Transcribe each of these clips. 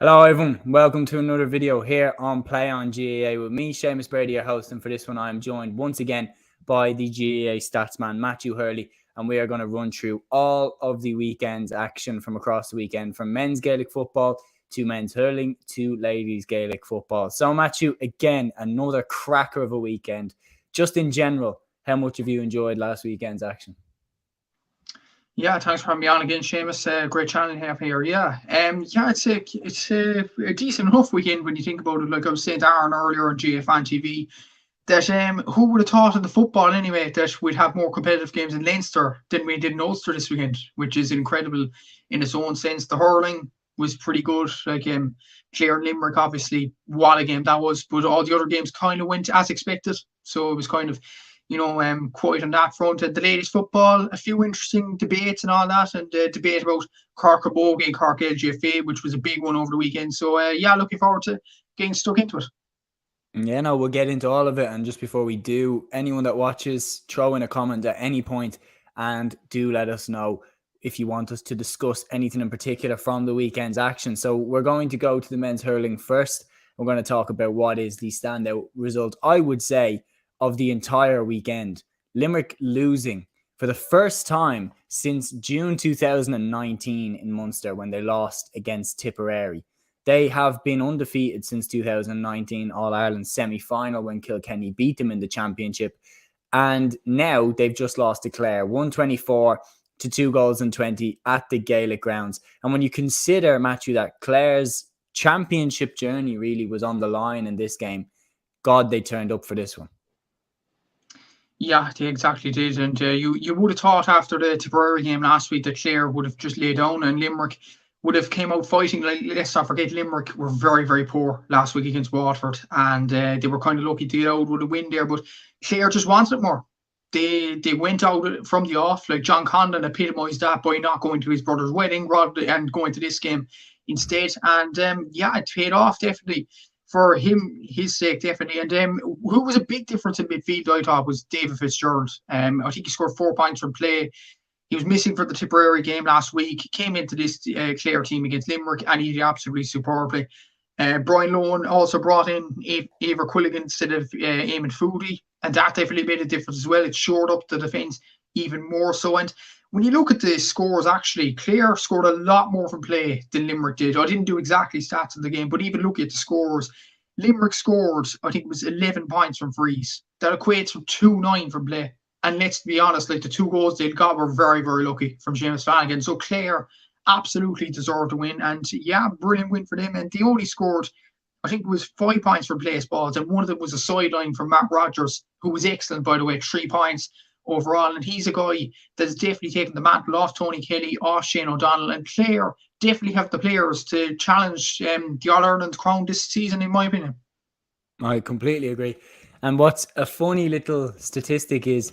Hello everyone, welcome to another video here on Play on GAA with me, Seamus Brady, your host, and for this one I am joined once again by the GAA Statsman, Matthew Hurley, and we are going to run through all of the weekend's action from across the weekend, from men's Gaelic football to men's hurling to ladies Gaelic football. So Matthew, again, another cracker of a weekend. Just in general, how much have you enjoyed last weekend's action? Yeah, thanks for having me on again, Seamus. Great channel here. It's a decent enough weekend when you think about it. Like I was saying to Aaron earlier on GFan TV, that who would have thought in the football anyway that we'd have more competitive games in Leinster than we did in Ulster this weekend, which is incredible in its own sense. The hurling was pretty good. Like CLARE and Limerick, obviously, what a game that was. But all the other games kind of went as expected. So it was kind of quite on that front. And the ladies football, a few interesting debates and all that, and debate about Cork Cabogie and Cork LGFA, which was a big one over the weekend. So looking forward to getting stuck into it. Yeah, no, we'll get into all of it. And just before we do, anyone that watches, throw in a comment at any point and do let us know if you want us to discuss anything in particular from the weekend's action. So we're going to go to the men's hurling first. We're going to talk about what is the standout result, I would say, of the entire weekend. Limerick losing for the first time since June 2019 in Munster when they lost against Tipperary. They have been undefeated since 2019 All-Ireland semi-final when Kilkenny beat them in the championship. And now they've just lost to CLARE, 124 to 2-20 at the Gaelic grounds. And when you consider, Matthew, that CLARE's championship journey really was on the line in this game, God, they turned up for this one. Yeah, they exactly did. And you would have thought after the Tipperary game last week that CLARE would have just laid down and Limerick would have came out fighting. Like, let's not forget, Limerick were very, very poor last week against Waterford, and they were kind of lucky to get out with a win there. But CLARE just wanted it more. They went out from the off, like John Condon epitomised that by not going to his brother's wedding and going to this game instead. And it paid off definitely for him, his sake, definitely. And who was a big difference in midfield, I thought, was David Fitzgerald. I think he scored 4 points from play. He was missing for the Tipperary game last week. He came into this CLARE team against Limerick and he did absolutely superbly. Brian Lohan also brought in Eibhear Quilligan instead of Eamon Foodie, and that definitely made a difference as well. It shored up the defence even more so. And when you look at the scores, actually, CLARE scored a lot more from play than Limerick did. I didn't do exactly stats of the game, but even look at the scores. Limerick scored, I think it was 11 points from frees. That equates from 2-9 from play. And let's be honest, like the 2 goals they got were very, very lucky from Seamus Flanagan. So CLARE absolutely deserved to win. And brilliant win for them. And they only scored, I think it was 5 points from place balls. And one of them was a sideline from Matt Rogers, who was excellent, by the way, 3 points overall. And he's a guy that's definitely taken the mantle off Tony Kelly, off Shane O'Donnell. And CLARE definitely have the players to challenge the All-Ireland crown this season, in my opinion. I completely agree. And what's a funny little statistic is,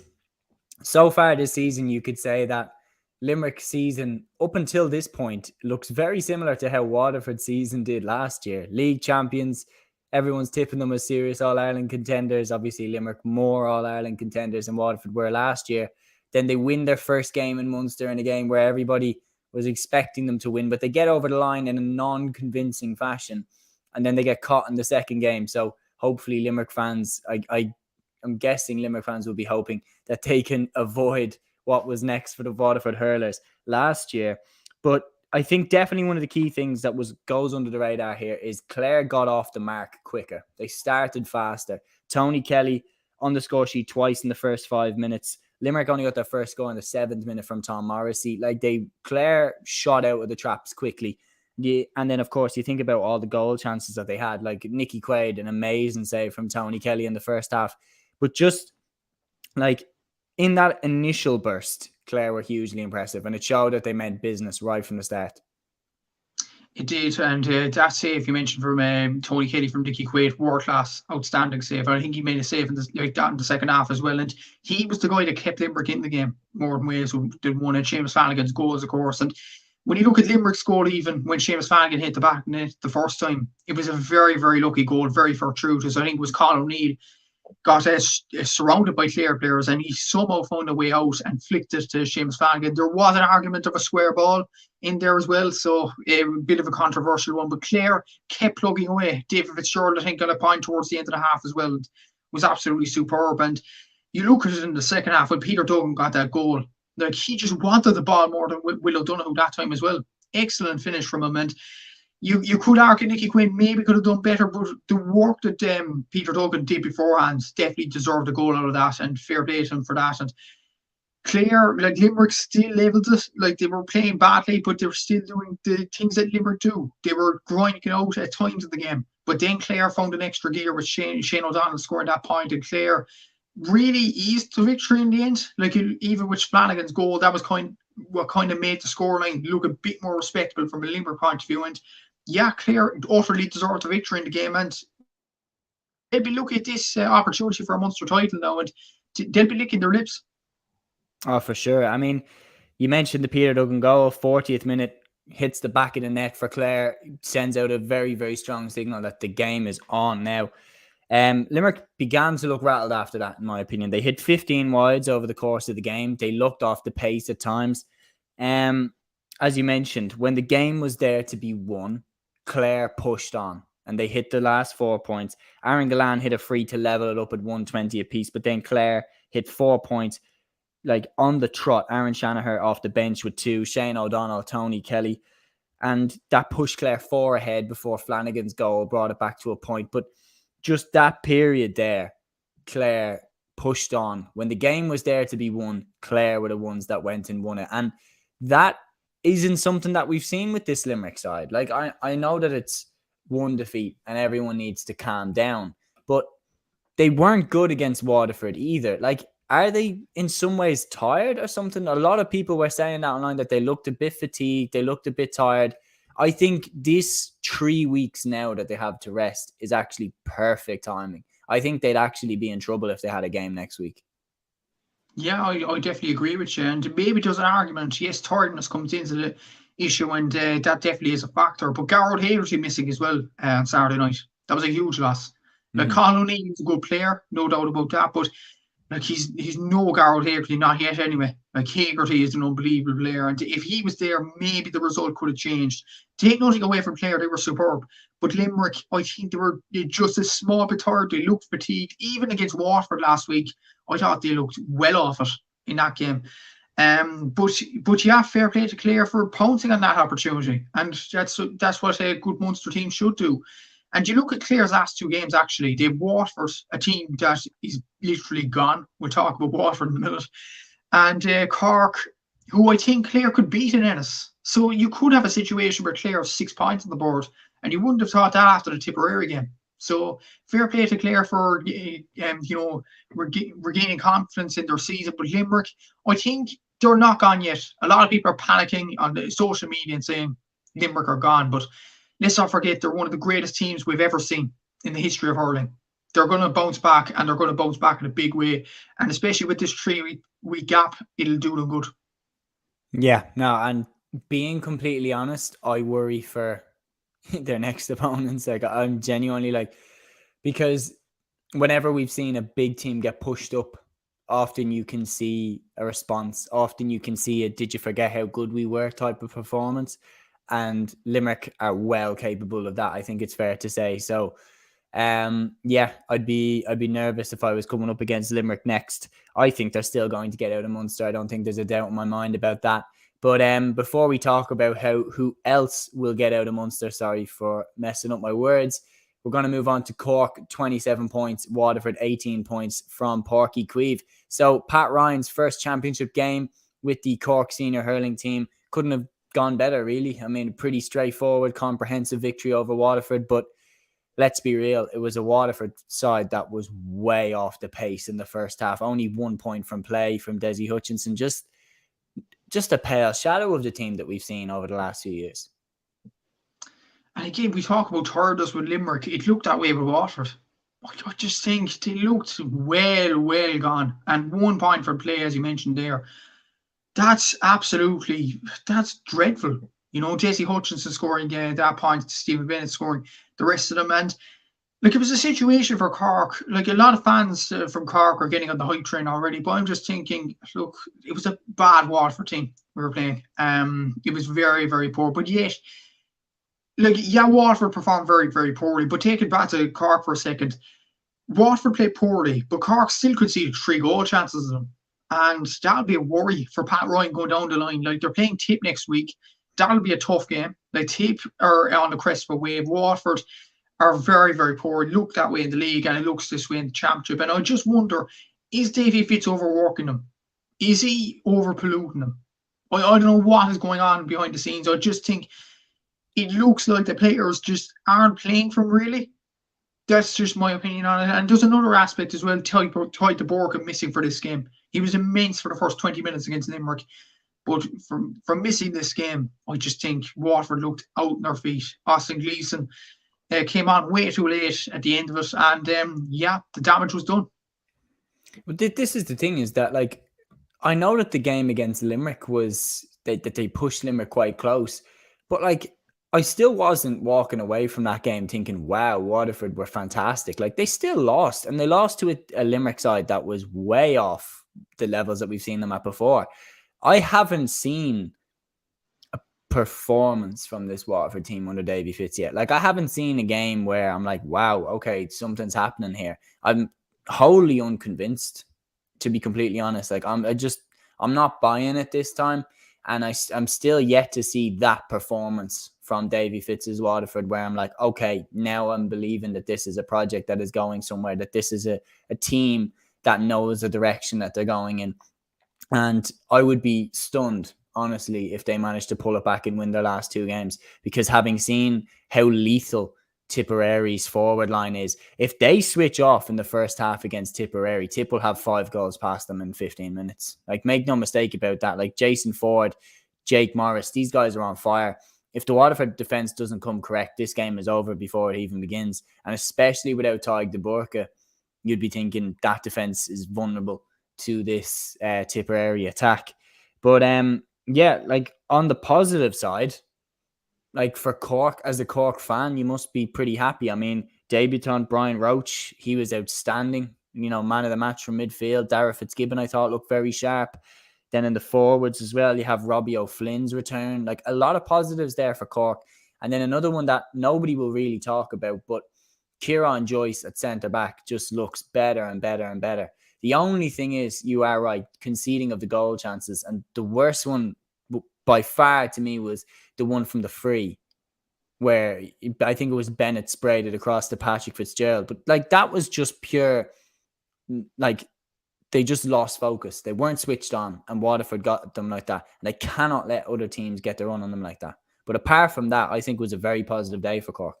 so far this season, you could say that Limerick season, up until this point, looks very similar to how Waterford season did last year. League champions, everyone's tipping them as serious All-Ireland contenders. Obviously, Limerick more All-Ireland contenders than Waterford were last year. Then they win their first game in Munster in a game where everybody was expecting them to win, but they get over the line in a non-convincing fashion, and then they get caught in the second game. So hopefully Limerick fans, I'm guessing Limerick fans will be hoping that they can avoid what was next for the Waterford hurlers last year. But I think definitely one of the key things that goes under the radar here is CLARE got off the mark quicker. They started faster. Tony Kelly on the score sheet twice in the first 5 minutes. Limerick only got their first goal in the 7th minute from Tom Morrissey. CLARE shot out of the traps quickly. And then, of course, you think about all the goal chances that they had, like Nicky Quaid, an amazing save from Tony Kelly in the first half. But just like in that initial burst, CLARE were hugely impressive, and it showed that they meant business right from the start. It did, and that save you mentioned from Tony Kelly from Nicky Quaid, world class, outstanding save. I think he made a save in the second half as well, and he was the guy that kept Limerick in the game more than ways who did one of Seamus Flanagan's goals, of course. And when you look at Limerick's goal, even when Seamus Flanagan hit the back net the first time, it was a very, very lucky goal, very fortuitous. I think it was Colin O'Neill got surrounded by Clare players, and he somehow found a way out and flicked it to Seamus Flanagan. There was an argument of a square ball in there as well, so a bit of a controversial one, but Clare kept plugging away. David Fitzgerald, I think, got a point towards the end of the half as well. It was absolutely superb. And you look at it in the second half when Peter Duggan got that goal, like, he just wanted the ball more than Will O'Donoghue that time as well. Excellent finish from him. And you could argue Nicky Quinn maybe could have done better, but the work that Peter Duggan did beforehand definitely deserved a goal out of that, and fair play to him for that. And Clare, like, Limerick still levelled it. Like, they were playing badly, but they were still doing the things that Limerick do. They were grinding out at times of the game. But then Clare found an extra gear with Shane O'Donnell scoring that point, and Clare really eased the victory in the end. Like, even with Flanagan's goal, that was what kind of made the scoreline look a bit more respectable from a Limerick point of view. And yeah, Clare utterly deserved the victory in the game, and they'll be looking at this opportunity for a Munster title now, and they'll be licking their lips. Oh, for sure. I mean, you mentioned the Peter Duggan goal, 40th minute, hits the back of the net for Clare, sends out a very, very strong signal that the game is on now. Limerick began to look rattled after that, in my opinion. They hit 15 wides over the course of the game. They looked off the pace at times. As you mentioned, when the game was there to be won, Clare pushed on and they hit the last 4 points. Aaron Gillan hit a free to level it up at 120 apiece, but then Clare hit 4 points, like, on the trot. Aaron Shanahan off the bench with 2, Shane O'Donnell, Tony Kelly, and that pushed Clare 4 ahead before Flanagan's goal brought it back to a point. But just that period there, Clare pushed on. When the game was there to be won, Clare were the ones that went and won it. And that isn't something that we've seen with this Limerick side. Like, I know that it's one defeat and everyone needs to calm down, but they weren't good against Waterford either. Like, are they in some ways tired or something? A lot of people were saying that online, that they looked a bit fatigued, they looked a bit tired. I think this 3 weeks now that they have to rest is actually perfect timing. I think they'd actually be in trouble if they had a game next week. Yeah, I definitely agree with you. And maybe there's an argument. Yes, tiredness comes into the issue, and that definitely is a factor. But Garrod Haverty missing as well on Saturday night. That was a huge loss. Like, Colin O'Neill is a good player, no doubt about that. But like, he's no Garrod Hagerty, not yet anyway. Like, Hagerty is an unbelievable player, and if he was there, maybe the result could have changed. Take nothing away from Clare, they were superb. But Limerick, I think they were just a small bit tired. They looked fatigued. Even against Waterford last week, I thought they looked well off it in that game. But yeah, fair play to Clare for pouncing on that opportunity, and that's what a good Munster team should do. And you look at Clare's last 2 games, actually, they've Waterford, a team that is literally gone. We'll talk about Waterford in a minute. And Cork, who I think Clare could beat in Ennis. So you could have a situation where Clare have 6 points on the board, and you wouldn't have thought that after the Tipperary game. So fair play to Clare for regaining confidence in their season. But Limerick, I think they're not gone yet. A lot of people are panicking on the social media and saying Limerick are gone, but let's not forget they're one of the greatest teams we've ever seen in the history of hurling. They're going to bounce back, and they're going to bounce back in a big way. And especially with this 3-week gap, it'll do them good. Yeah, no, and being completely honest, I worry for their next opponents. Like, I'm genuinely like, because whenever we've seen a big team get pushed up, often you can see a response. Often you can see a "did you forget how good we were" type of performance. And Limerick are well capable of that, I think it's fair to say. So, yeah, I'd be nervous if I was coming up against Limerick next. I think they're still going to get out of Munster. I don't think there's a doubt in my mind about that. But before we talk about who else will get out of Munster, sorry for messing up my words, we're going to move on to Cork, 27 points, Waterford, 18 points from Páirc Uí Chaoimh. So Pat Ryan's first championship game with the Cork senior hurling team couldn't have gone better, really. I mean, pretty straightforward, comprehensive victory over Waterford, but let's be real, it was a Waterford side that was way off the pace in the first half. Only 1 point from play from Desi Hutchinson. Just a pale shadow of the team that we've seen over the last few years. And again, we talk about tiredness with Limerick. It looked that way with Waterford. I just think they looked well gone. And 1 point from play, as you mentioned there. That's dreadful. You know, Desi Hutchinson scoring that point, Stephen Bennett scoring the rest of them. And Like, it was a situation for Cork. Like, a lot of fans from Cork are getting on the hype train already, but I'm just thinking, look, it was a bad Waterford team we were playing. It was very, very poor. But yet, like, yeah, Waterford performed very, very poorly. But take it back to Cork for a second. Waterford played poorly, but Cork still conceded 3 goal chances of them. And that'll be a worry for Pat Ryan going down the line. Like, they're playing Tip next week. That'll be a tough game. Like, Tip are on the crest of a wave. Waterford are very, very poor. It looked that way in the league, and it looks this way in the championship. And I just wonder, is Davy Fitz overworking them? Is he over-polluting them? I don't know what is going on behind the scenes. I just think it looks like the players just aren't playing from really. That's just my opinion on it. And there's another aspect as well. Tadhg de Búrca missing for this game. He was immense for the first 20 minutes against Limerick. But from missing this game, I just think Waterford looked out on their feet. Austin Gleeson came on way too late at the end of it. And the damage was done. But this is the thing, is that, like, I know that the game against Limerick was that they pushed Limerick quite close. But, like, I still wasn't walking away from that game thinking, wow, Waterford were fantastic. Like, they still lost, and they lost to a Limerick side that was way off the levels that we've seen them at before. I haven't seen a performance from this Waterford team under Davy Fitz yet. Like, I haven't seen a game where I'm like, wow, okay, something's happening here. I'm wholly unconvinced, to be completely honest. Like, I'm not buying it this time. And I'm still yet to see that performance from Davy Fitz's Waterford, where I'm like, okay, now I'm believing that this is a project that is going somewhere, that this is a team that knows the direction that they're going in. And I would be stunned, honestly, if they managed to pull it back and win their last 2 games, because having seen how lethal Tipperary's forward line is, if they switch off in the first half against Tipperary, Tip will have 5 goals past them in 15 minutes. Like, make no mistake about that. Like, Jason Ford, Jake Morris, these guys are on fire. If the Waterford defence doesn't come correct, this game is over before it even begins. And especially without Tadhg de Búrca, you'd be thinking that defence is vulnerable to this Tipperary attack. But like, on the positive side, like, for Cork, as a Cork fan, you must be pretty happy. I mean, debutant Brian Roach, he was outstanding. Man of the match from midfield. Dara Fitzgibbon, I thought, looked very sharp. Then in the forwards as well, you have Robbie O'Flynn's return. Like, a lot of positives there for Cork. And then another one that nobody will really talk about, but Kieran Joyce at centre-back just looks better and better and better. The only thing is, you are right, conceding of the goal chances. And the worst one by far to me was the one from the free, where I think it was Bennett sprayed it across to Patrick Fitzgerald. But, like, that was just pure, like, they just lost focus. They weren't switched on, and Waterford got them like that. And they cannot let other teams get their run on them like that. But apart from that, I think it was a very positive day for Cork.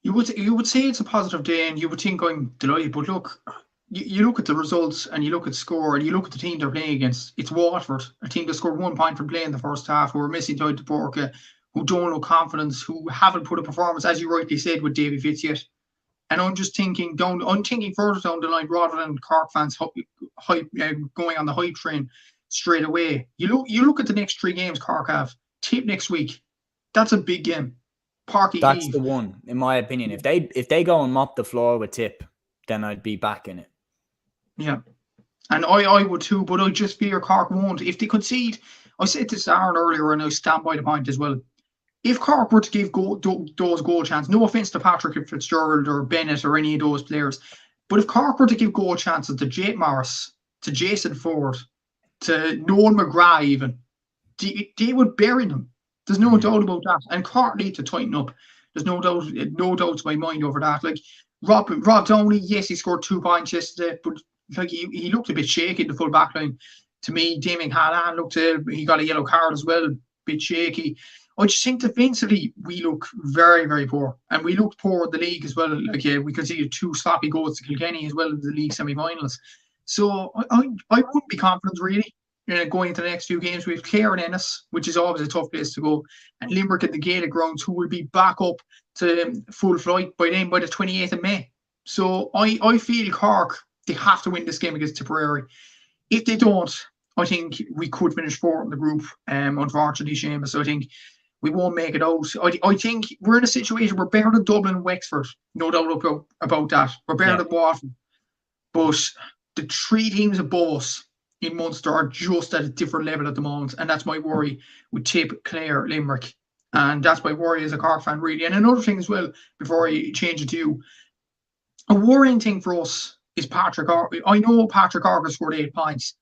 You would say it's a positive day, and you would think I'm delighted. But look, you look at the results, and you look at the score, and you look at the team they're playing against. It's Waterford, a team that scored 1 point from play in the first half, who are missing Tadhg de Búrca, who don't look confidence, who haven't put a performance, as you rightly said, with Davy Fitz yet. And I'm just thinking further down the line, rather than Cork fans going on the hype train straight away. You look at the next 3 games Cork have. Tip next week. That's a big game. That's the one, in my opinion. If they go and mop the floor with Tip, then I'd be back in it. Yeah. And I would too, but I just fear Cork won't. If they concede, I said this to Aaron earlier, and I stand by the point as well. If Cork were to give those goal chances, no offence to Patrick Fitzgerald or Bennett or any of those players, but if Cork were to give goal chances to Jake Morris, to Jason Ford, to Noel McGrath even, they would bury them. There's no doubt about that. And Cork need to tighten up. There's no doubt to my mind over that. Like, Rob Downey, yes, he scored 2 points yesterday, but, like, he looked a bit shaky in the full back line. To me, Damien Hallan he got a yellow card as well, a bit shaky. I just think defensively we look very, very poor. And we looked poor in the league as well. Like, we conceded 2 sloppy goals to Kilkenny as well in the league semi-finals. So I wouldn't be confident really going into the next few games. We have CLARE and Ennis, which is always a tough place to go, and Limerick at the Gaelic grounds, who will be back up to full flight by the 28th of May. So I feel Cork, they have to win this game against Tipperary. If they don't, I think we could finish 4th in the group. Unfortunately, Seamus, I think we won't make it out. I think we're in a situation we're better than Dublin and Wexford, no doubt about that. We're better than Waterford. But the 3 teams above us in Munster are just at a different level at the moment, and that's my worry with Tip, Clare, Limerick. And that's my worry as a Cork fan, really. And another thing as well, before I change it to you, a worrying thing for us is Patrick Ark. I know Patrick Ark has scored 8 points,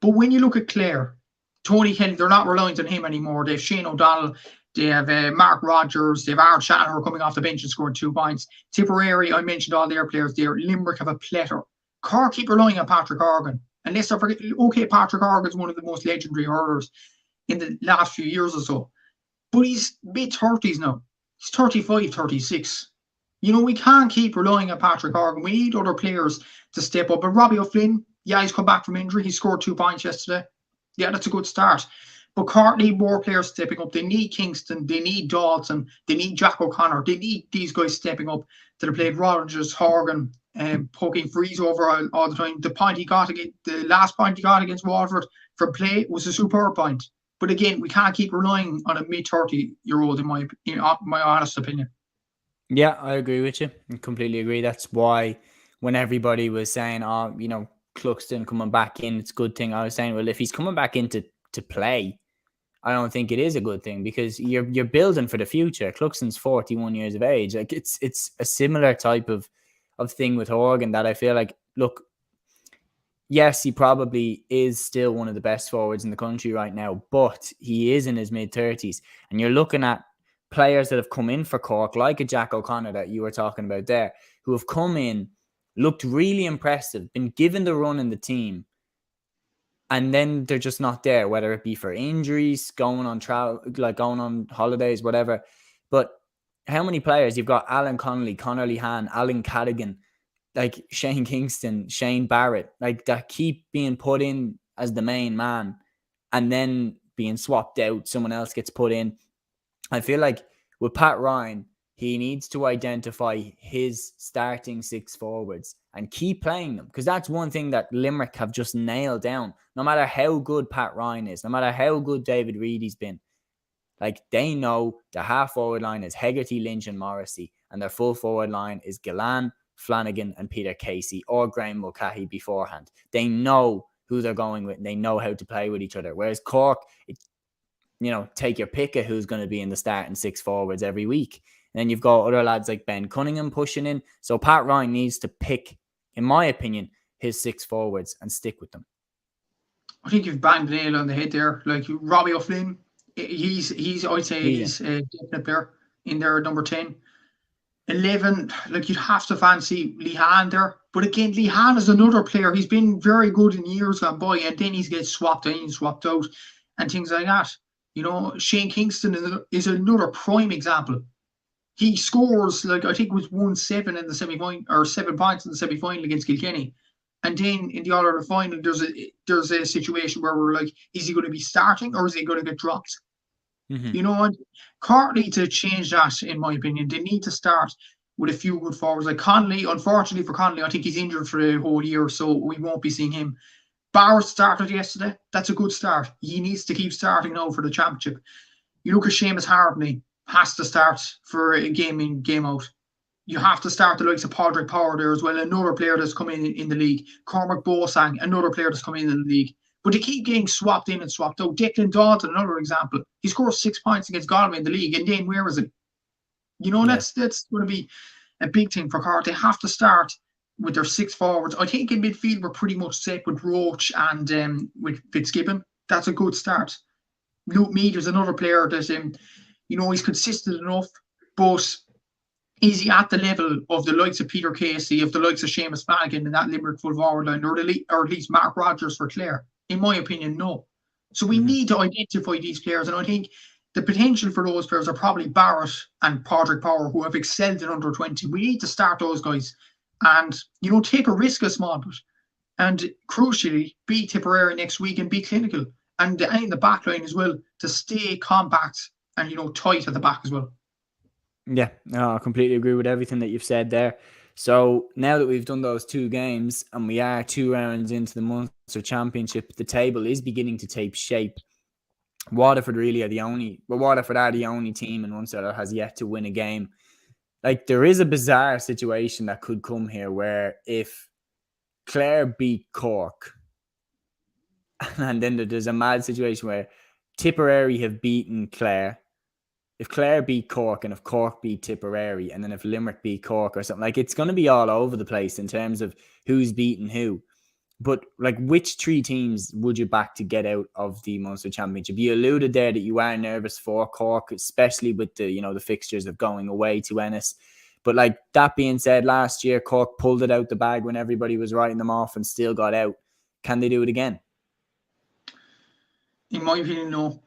but when you look at Clare, Tony Kelly, they're not reliant on him anymore. They have Shane O'Donnell, they have Mark Rogers, they have Aaron Shanahan coming off the bench and scoring 2 points. Tipperary, I mentioned all their players there. Limerick have a plethora. Cork keep relying on Patrick Organ. And let's not forget, okay, Patrick Organ is one of the most legendary hurlers in the last few years or so. But he's mid-30s now. He's 35, 36. You know, we can't keep relying on Patrick Organ. We need other players to step up. But Robbie O'Flynn, yeah, he's come back from injury. He scored 2 points yesterday. Yeah, that's a good start. But Cork need more players stepping up. They need Kingston. They need Dalton. They need Jack O'Connor. They need these guys stepping up to the plate. Rogers, Horgan, poking Freeze over all the time. The last point he got against Waterford from play was a superb point. But again, we can't keep relying on a mid-30-year-old, in my honest opinion. Yeah, I agree with you. I completely agree. That's why when everybody was saying, Cluxton coming back in, it's a good thing. I was saying, well, if he's coming back in to play, I don't think it is a good thing, because you're building for the future. Cluxton's 41 years of age. Like it's a similar type of thing with Horgan that I feel like, look, yes, he probably is still one of the best forwards in the country right now, but he is in his mid-30s. And you're looking at players that have come in for Cork, like a Jack O'Connor that you were talking about there, who have come in, looked really impressive, been given the run in the team, and then they're just not there, whether it be for injuries, going on holidays, whatever. But how many players? You've got Alan Connolly, Conor Lehan, Alan Cadigan, like Shane Kingston, Shane Barrett, like that keep being put in as the main man and then being swapped out. Someone else gets put in. I feel like with Pat Ryan, he needs to identify his starting 6 forwards and keep playing them, because that's one thing that Limerick have just nailed down. No matter how good Pat Ryan is, no matter how good David Reedy's been, like they know the half forward line is Hegarty, Lynch and Morrissey, and their full forward line is Gillan, Flanagan and Peter Casey or Graham Mulcahy beforehand. They know who they're going with and they know how to play with each other. Whereas Cork, take your pick of who's going to be in the starting 6 forwards every week. And then you've got other lads like Ben Cunningham pushing in. So Pat Ryan needs to pick, in my opinion, his 6 forwards and stick with them. I think you've banged the nail on the head there. Like Robbie O'Flynn, he's a definite player in there, number 10. 11, like you'd have to fancy Lehan there. But again, Lehan is another player. He's been very good in years gone by, and then he gets swapped in, swapped out, and things like that. Shane Kingston is another prime example. He scores, like, I think it was 1-7 in the semi-final, or 7 points in the semi-final against Kilkenny. And then in the All-Ireland final, there's a situation where we're like, is he going to be starting or is he going to get dropped? Mm-hmm. And Cork need to change that, in my opinion. They need to start with a few good forwards. Like Connolly, unfortunately for Connolly, I think he's injured for the whole year, so we won't be seeing him. Barrett started yesterday. That's a good start. He needs to keep starting now for the championship. You look at Seamus Hartney, has to start for a game in, game out. You have to start the likes of Padraig Power there as well, another player that's come in the league. Cormac Bosang, another player that's come in the league. But they keep getting swapped in and swapped out. Declan Dalton, another example. He scored 6 points against Galway in the league, and then where is it? That's going to be a big thing for Cork. They have to start with their 6 forwards. I think in midfield we're pretty much set with Roach and with Fitzgibbon. That's a good start. Luke Mead is another player that he's consistent enough, but is he at the level of the likes of Peter Casey, of the likes of Seamus Flanagan in that Limerick full forward line, or at least Mark Rogers for Clare? In my opinion, no. So we need to identify these players, and I think the potential for those players are probably Barrett and Padraig Power, who have excelled in under 20. We need to start those guys and, take a risk a small bit. And crucially, be Tipperary next week and be clinical. And in the back line as well, to stay compact and, tight at the back as well. Yeah, no, I completely agree with everything that you've said there. So now that we've done those 2 games and we are 2 rounds into the Munster Championship, the table is beginning to take shape. Waterford really are the only team in Munster that has yet to win a game. Like, there is a bizarre situation that could come here where if Clare beat Cork, and then there's a mad situation where Tipperary have beaten Clare. If Clare beat Cork, and if Cork beat Tipperary, and then if Limerick beat Cork or something, like, it's going to be all over the place in terms of who's beaten who. But, like, which three teams would you back to get out of the Munster Championship? You alluded there that you are nervous for Cork, especially with the fixtures of going away to Ennis. But, like, that being said, last year Cork pulled it out the bag when everybody was writing them off and still got out. Can they do it again? In my opinion, no.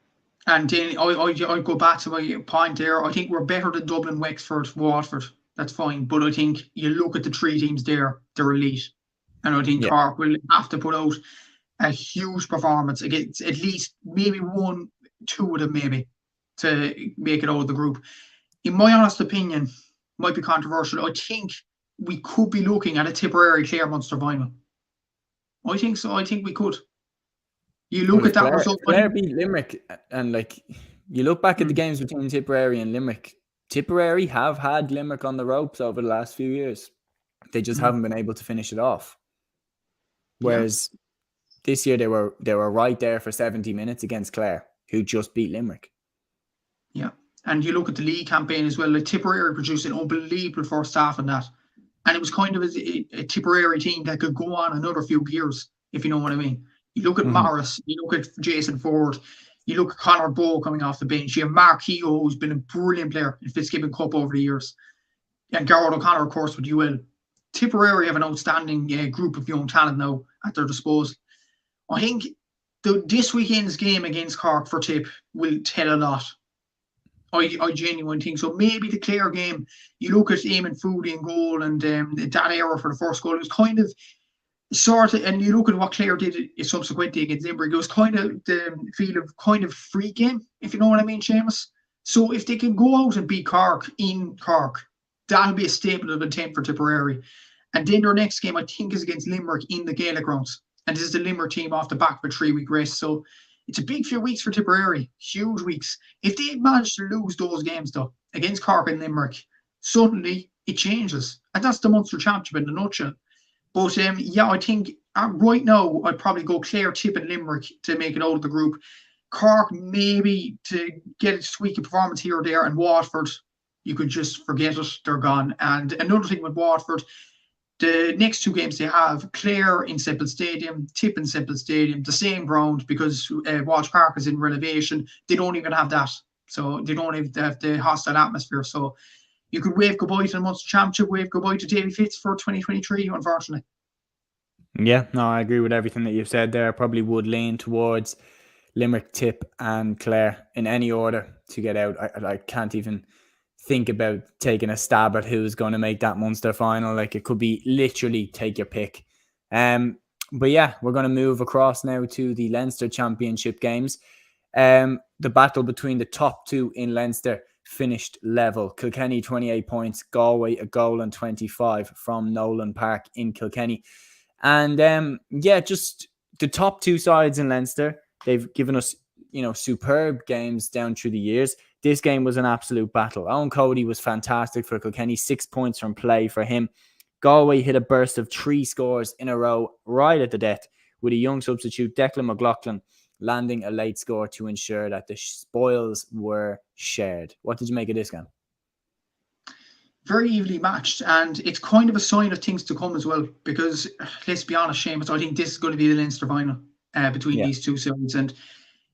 And then I go back to my point there. I think we're better than Dublin, Wexford, Waterford. That's fine. But I think you look at the three teams there, they're elite. And I think Cork will have to put out a huge performance against at least maybe 1-2 of them, maybe, to make it out of the group. In my honest opinion, might be controversial, I think we could be looking at a Tipperary Clare Munster final. I think so. I think we could. You look at that result. Clare beat Limerick, and like, you look back at the games between Tipperary and Limerick. Tipperary have had Limerick on the ropes over the last few years. They just haven't been able to finish it off. Whereas this year they were right there for 70 minutes against Clare, who just beat Limerick. Yeah. And you look at the league campaign as well. Like, Tipperary produced an unbelievable first half in that. And it was kind of a Tipperary team that could go on another few years, if you know what I mean. You look at Morris, you look at Jason Ford, you look at Conor Bowe coming off the bench. You have Mark Keogh, who's been a brilliant player in Fitzgibbon Cup over the years. And Garrett O'Connor, of course, with UL. Tipperary have an outstanding group of young talent now at their disposal. I think this weekend's game against Cork for Tip will tell a lot. I genuinely think so. Maybe the Clare game, you look at Eamon Foodie in goal, and that error for the first goal, it was kind of and you look at what Clare did subsequently against Limerick, it was kind of the feel of kind of free game, if you know what I mean, Seamus. So if they can go out and beat Cork in Cork, that'll be a statement of intent for Tipperary. And then their next game, I think, is against Limerick in the Gaelic grounds. And this is the Limerick team off the back of a 3-week rest. So it's a big few weeks for Tipperary, huge weeks. If they manage to lose those games, though, against Cork and Limerick, suddenly it changes. And that's the Munster Championship in a nutshell. But I think right now I'd probably go Clare, Tip and Limerick to make it out of the group. Cork maybe to get a squeaky performance here or there, and Waterford, you could just forget it, they're gone. And another thing with Waterford, the next two games they have, Clare in Semple Stadium, Tip in Semple Stadium, the same ground, because Walsh Park is in renovation. They don't even have that. So they don't even have the hostile atmosphere. So you could wave goodbye to the Munster Championship, wave goodbye to Davy Fitz for 2023, unfortunately. Yeah, no, I agree with everything that you've said there. I probably would lean towards Limerick, Tip and Clare in any order to get out. I can't even think about taking a stab at who's going to make that Munster final. Like, it could be literally take your pick. But yeah, we're going to move across now to the Leinster Championship games. The battle between the top two in Leinster finished level. Kilkenny 28 points, Galway a goal and 25 from Nolan Park in Kilkenny. And just the top two sides in Leinster, they've given us, superb games down through the years. This game was an absolute battle. Owen Cody was fantastic for Kilkenny, 6 points from play for him. Galway hit a burst of 3 scores in a row right at the death, with a young substitute, Declan McLaughlin, landing a late score to ensure that the spoils were shared. What did you make of this game? Very evenly matched, and it's kind of a sign of things to come as well, because let's be honest, Seamus, I think this is going to be the Leinster final between these two sides. And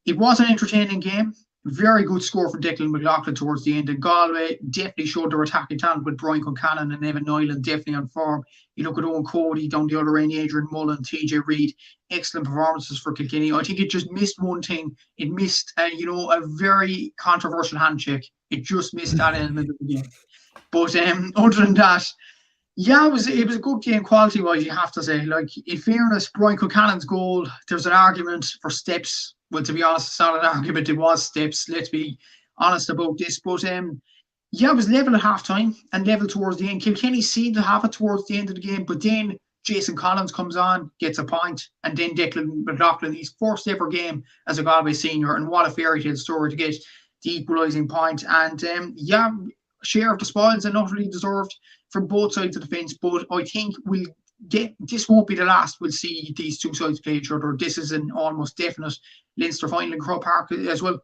it was an entertaining game. Very good score for Declan McLaughlin towards the end. And Galway definitely showed their attacking talent with Brian Concannon and Evan Nyland definitely on form. You look at Owen Cody down the other end, Adrian Mullen, TJ Reid, excellent performances for Kilkenny. I think it just missed one thing. It missed, a very controversial handshake. It just missed that element of the game. But other than that, it was a good game quality-wise, you have to say. Like, in fairness, Brian Concannon's goal, there's an argument for steps. Well, to be honest, it's not an argument. It was steps. Let's be honest about this. But it was level at half-time and level towards the end. Kilkenny seemed to have it towards the end of the game, but then Jason Collins comes on, gets a point, and then Declan McLaughlin, his first ever game as a Galway senior, and what a fairy tale story to get the equalising point. And share of the spoils and utterly deserved from both sides of the fence. But I think this won't be the last we'll see these two sides play each other. This is an almost definite Leinster final in Croke Park as well.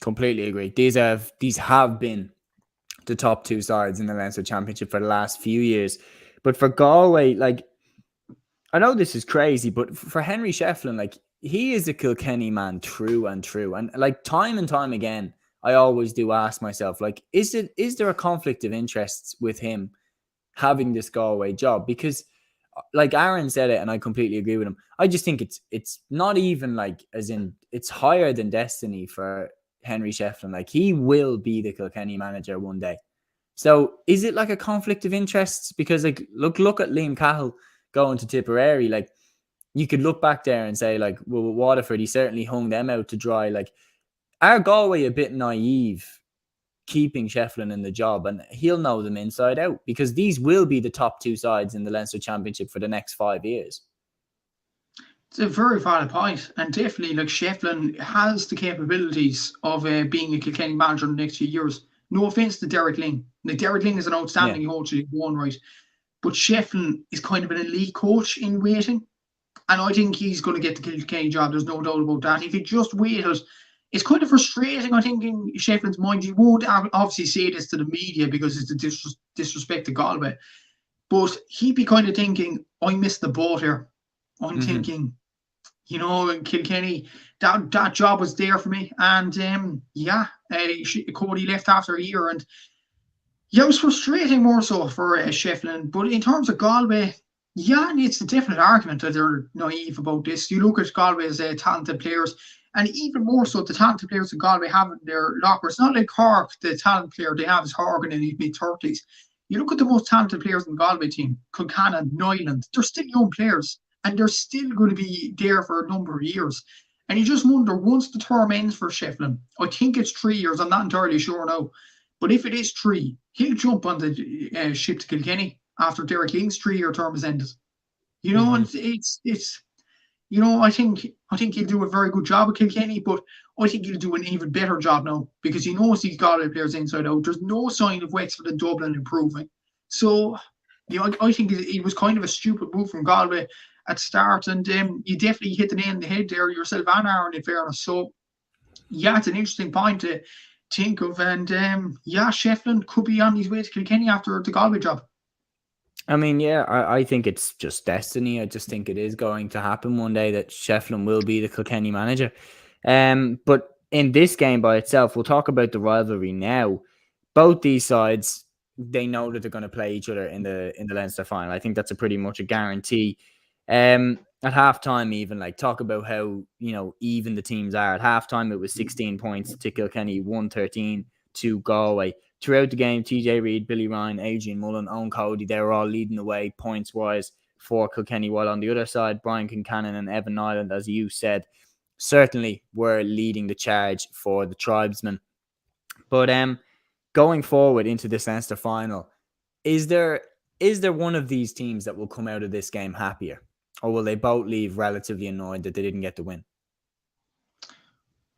Completely agree. These have been the top two sides in the Leinster Championship for the last few years. But for Galway, like, I know this is crazy, but for Henry Shefflin, like, he is a Kilkenny man through and through. And like time and time again, I always do ask myself, like, is there a conflict of interests with him having this Galway job? Because like Aaron said it, and I completely agree with him. I just think it's not even like, as in, it's higher than destiny for Henry Shefflin. Like, he will be the Kilkenny manager one day. So is it like a conflict of interests? Because like, look at Liam Cahill going to Tipperary. Like, you could look back there and say, like, well, with Waterford, he certainly hung them out to dry. Like, are Galway a bit naive keeping Shefflin in the job? And he'll know them inside out, because these will be the top two sides in the Leinster Championship for the next 5 years. It's a very valid point, and definitely, like, Shefflin has the capabilities of being a Kilkenny manager in the next few years. No offence to Derek Ling. Like, Derek Ling is an outstanding coach in his own right, but Shefflin is kind of an elite coach in waiting, and I think he's going to get the Kilkenny job. There's no doubt about that. If he just waited, it's kind of frustrating, I think, in Shefflin's mind. He won't obviously say this to the media because it's a disrespect to Galway, but he'd be kind of thinking, I missed the boat here. I'm thinking, you know, in Kilkenny, that job was there for me. And Cody left after a year. And yeah, it was frustrating more so for Shefflin. But in terms of Galway, yeah, it's a definite argument that they're naive about this. You look at Galway's talented players, and even more so, the talented players that Galway have in their locker. It's not like Cork, the talent player they have is Horgan in his mid-30s. You look at the most talented players in the Galway team, Kilcannon, Nyland, they're still young players, and they're still going to be there for a number of years. And you just wonder, once the term ends for Shefflin, I think it's 3 years, I'm not entirely sure now, but if it is 3, he'll jump on the ship to Kilkenny after Derek Ling's 3-year term has ended. You know, and it's you know, I think he'll do a very good job at Kilkenny, but I think he'll do an even better job now, because he knows these Galway players inside out. There's no sign of Wexford and Dublin improving. So, you know, I think it was kind of a stupid move from Galway at start, and you definitely hit the nail on the head there yourself and Aaron, in fairness. So, yeah, it's an interesting point to think of, and Shefflin could be on his way to Kilkenny after the Galway job. I mean, yeah, I think it's just destiny. I just think it is going to happen one day that Shefflin will be the Kilkenny manager. But in this game by itself, we'll talk about the rivalry now. Both these sides, they know that they're going to play each other in the Leinster final. I think that's a pretty much a guarantee. At halftime, even, like, talk about how, you know, even the teams are. At halftime, it was 16 points to Kilkenny, 113 to Galway. Throughout the game, TJ Reid, Billy Ryan, Adrian Mullen, Owen Cody, they were all leading the way points-wise for Kilkenny, while on the other side, Brian Kincannon and Evan Nyland, as you said, certainly were leading the charge for the tribesmen. But going forward into this Leinster final, is there one of these teams that will come out of this game happier? Or will they both leave relatively annoyed that they didn't get the win?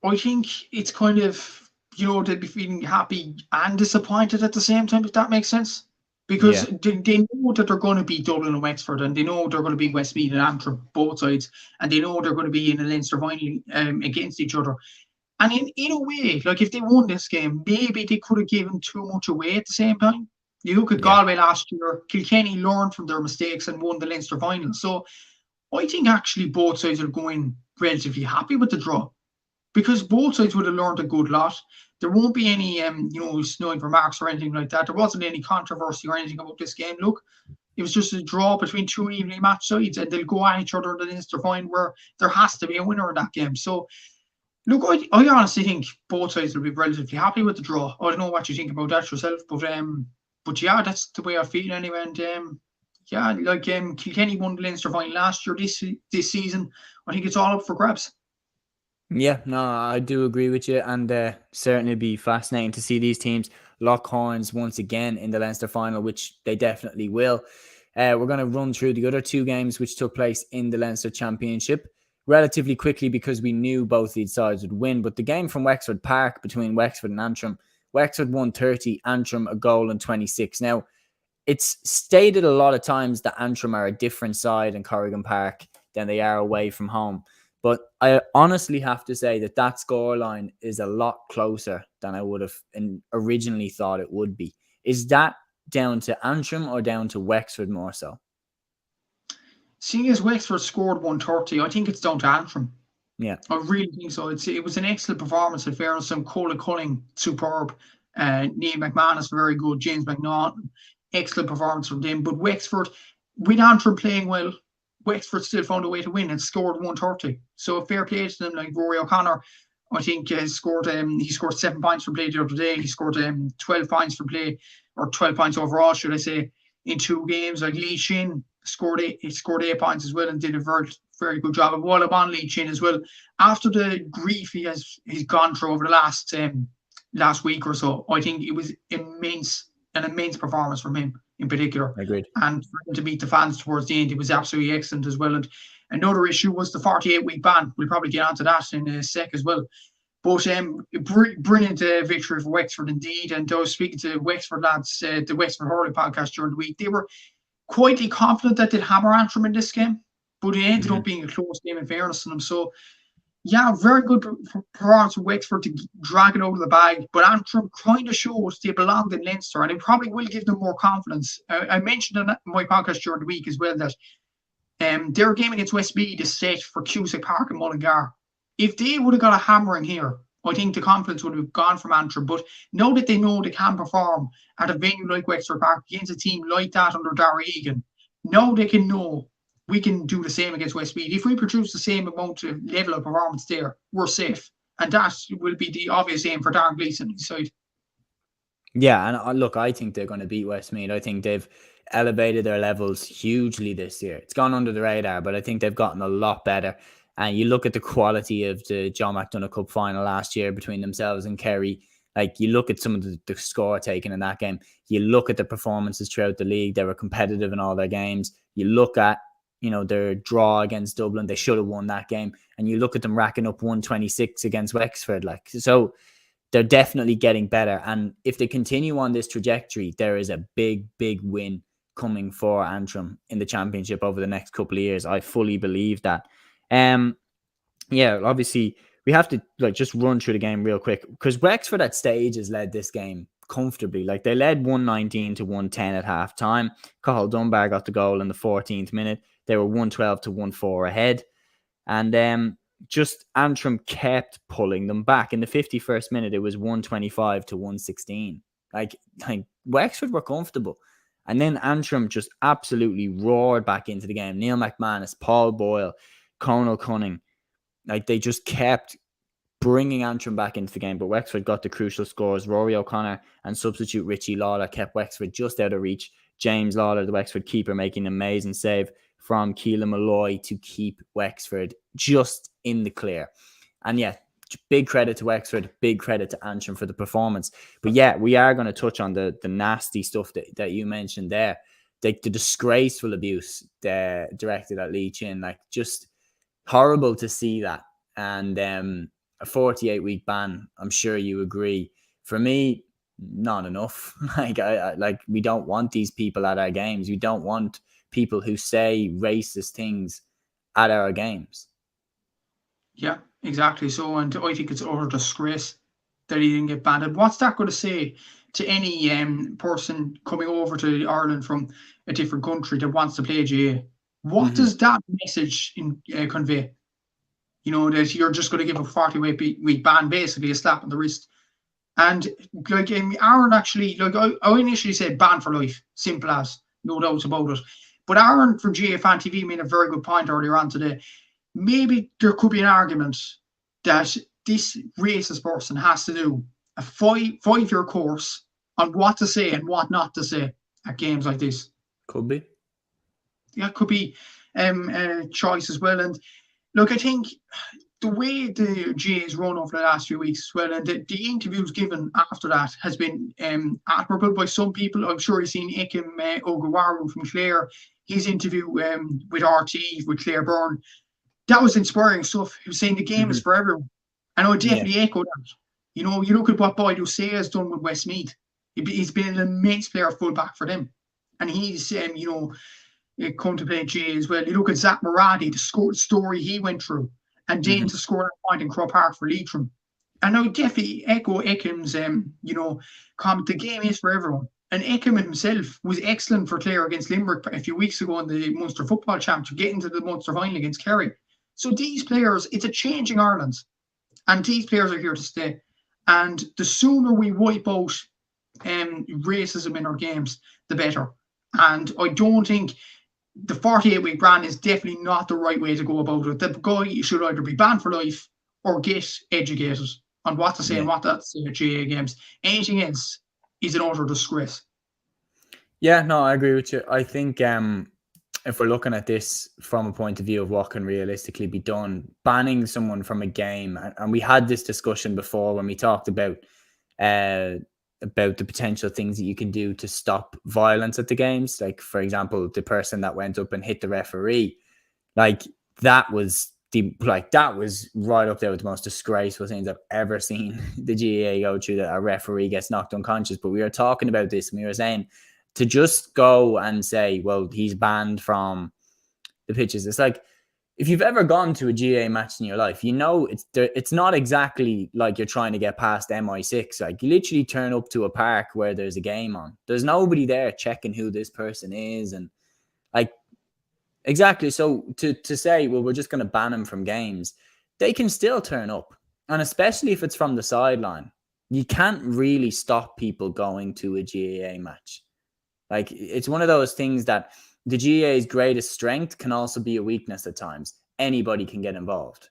I think it's kind of, you know, they'd be feeling happy and disappointed at the same time, if that makes sense. Because they know that they're going to be Dublin and Wexford, and they know they're going to be Westmeath and Antrim, both sides, and they know they're going to be in a Leinster final against each other. And in a way, like, if they won this game, maybe they could have given too much away at the same time. You look at Galway last year, Kilkenny learned from their mistakes and won the Leinster final. So I think actually both sides are going relatively happy with the draw, because both sides would have learned a good lot. There won't be any, snowing remarks or anything like that. There wasn't any controversy or anything about this game. Look, it was just a draw between two evenly matched sides, and they'll go at each other in the Leinster final, where there has to be a winner in that game. So, look, I honestly think both sides will be relatively happy with the draw. I don't know what you think about that yourself, but yeah, that's the way I feel anyway. And Kilkenny won the Leinster final last year. This season, I think it's all up for grabs. Yeah, no, I do agree with you, and certainly be fascinating to see these teams lock horns once again in the Leinster final, which they definitely will. We're going to run through the other 2 games which took place in the Leinster Championship relatively quickly because we knew both these sides would win. But the game from Wexford Park between Wexford and Antrim, Wexford won 30, Antrim a goal in 26. Now, it's stated a lot of times that Antrim are a different side in Corrigan Park than they are away from home. But I honestly have to say that scoreline is a lot closer than I would have originally thought it would be. Is that down to Antrim or down to Wexford more so? Seeing as Wexford scored 130, I think it's down to Antrim. Yeah. I really think so. It was an excellent performance in fairness. Cola Culling, superb. Neil McManus, very good. James McNaughton, excellent performance from them. But Wexford, with Antrim playing well, Wexford still found a way to win and scored 130. So fair play to them. Like Rory O'Connor, I think he scored 7 points for play the other day. He scored 12 points for play, or 12 points overall, should I say, in 2 games. Like Lee Shin scored 8 points as well and did a very good job. And while I'm on Lee Shin as well, after the grief he's gone through over the last week or so, I think it was an immense performance from him in particular. Agreed. And for him to meet the fans towards the end, it was absolutely excellent as well. And another issue was the 48-week ban. We'll probably get onto that in a sec as well. But brilliant victory for Wexford indeed. And I was speaking to Wexford lads, the Wexford Hurling podcast during the week. They were quietly confident that they'd hammer Antrim in this game, but it ended up being a close game in fairness to them. So, yeah, very good performance for Wexford to drag it out of the bag. But Antrim kind of shows they belonged in Leinster, and it probably will give them more confidence. I mentioned in my podcast during the week as well that their game against Westmeath is set for Cusack Park and Mullingar. If they would have got a hammering here, I think the confidence would have gone from Antrim. But now that they know they can perform at a venue like Wexford Park against a team like that under Darragh Egan, now they can know we can do the same against Westmeath. If we produce the same amount of level of performance there, we're safe. And that will be the obvious aim for Darren Gleeson's side. Yeah, and look, I think they're going to beat Westmeath. I think they've elevated their levels hugely this year. It's gone under the radar, but I think they've gotten a lot better. And you look at the quality of the John McDonagh Cup final last year between themselves and Kerry. Like, you look at some of the score taken in that game. You look at the performances throughout the league. They were competitive in all their games. You look at, their draw against Dublin. They should have won that game. And you look at them racking up 126 against Wexford. So they're definitely getting better. And if they continue on this trajectory, there is a big, big win coming for Antrim in the championship over the next couple of years. I fully believe that. Obviously we have to just run through the game real quick, because Wexford at stages led this game comfortably. Like, they led 119 to 110 at half time. Cathal Dunbar got the goal in the 14th minute. They were 112 to 1-4 ahead. And just Antrim kept pulling them back. In the 51st minute, it was 125 to 116. Like Wexford were comfortable. And then Antrim just absolutely roared back into the game. Neil McManus, Paul Boyle, Conal Cunning. Like, they just kept bringing Antrim back into the game. But Wexford got the crucial scores. Rory O'Connor and substitute Richie Lawler kept Wexford just out of reach. James Lawler, the Wexford keeper, making an amazing save from Keelan Malloy to keep Wexford just in the clear. And yeah, big credit to Wexford, big credit to Antrim for the performance. But yeah, we are going to touch on the nasty stuff that you mentioned there. The disgraceful abuse directed at Lee Chin. Like, just horrible to see that. And a 48-week ban, I'm sure you agree. For me, not enough. We don't want these people at our games. We don't want people who say racist things at our games. Yeah, exactly. So, and I think it's utter disgrace that he didn't get banned. And what's that going to say to any person coming over to Ireland from a different country that wants to play GAA? What does that message convey? That you're just going to give a 40-week ban, basically a slap on the wrist. And Aaron actually, I initially said ban for life, simple as, no doubts about it. But Aaron from GAA Fan TV made a very good point earlier on today. Maybe there could be an argument that this racist person has to do a five-year course on what to say and what not to say at games like this. Could be. Yeah, could be a choice as well. And look, I think the way the GAA's run over the last few weeks as well, and the interviews given after that has been admirable by some people. I'm sure you've seen Ikim Ogawaru from Clare, his interview with RT, with Claire Byrne. That was inspiring stuff. He was saying the game is for everyone. And I would definitely echo that. You know, you look at what Boyd O'Shea has done with Westmeath. He's been an immense player fullback for them. And he's, come to play GAA as well. You look at Zach Maradi, the story he went through, and then to score a point in Croke Park for Leitrim. And I would definitely echo Ekim's, comment. The game is for everyone. And Ekim himself was excellent for Clare against Limerick a few weeks ago in the Munster Football Championship, getting to the Munster final against Kerry. So these players, it's a changing Ireland. And these players are here to stay. And the sooner we wipe out racism in our games, the better. And I don't think the 48-week ban is definitely not the right way to go about it. The guy should either be banned for life or get educated on what to say and what to say at GAA games. Anything else is an utter disgrace. Yeah, no, I agree with you. I think if we're looking at this from a point of view of what can realistically be done, banning someone from a game, and we had this discussion before when we talked about the potential things that you can do to stop violence at the games. Like, for example, the person that went up and hit the referee, that was right up there with the most disgraceful things I've ever seen the GAA go through, that a referee gets knocked unconscious. But we were talking about this and we were saying to just go and say, well, he's banned from the pitches. It's like, if you've ever gone to a GAA match in your life, you know it's not exactly like you're trying to get past MI6. Like, you literally turn up to a park where there's a game on. There's nobody there checking who this person is. And exactly. So to say, well, we're just going to ban them from games, they can still turn up. And especially if it's from the sideline, you can't really stop people going to a GAA match. Like, it's one of those things that the GAA's greatest strength can also be a weakness at times. Anybody can get involved.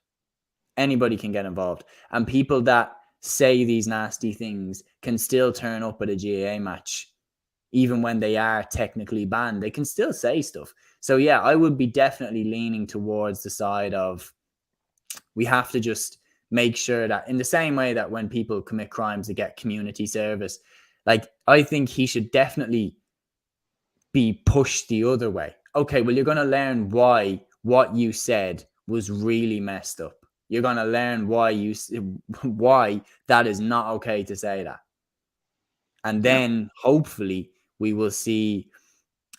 Anybody can get involved. And people that say these nasty things can still turn up at a GAA match. Even when they are technically banned, they can still say stuff. So yeah, I would be definitely leaning towards the side of, we have to just make sure that, in the same way that when people commit crimes, they get community service. Like, I think he should definitely be pushed the other way. Okay, well, you're going to learn why what you said was really messed up. You're going to learn why that is not okay to say that. And then hopefully we will see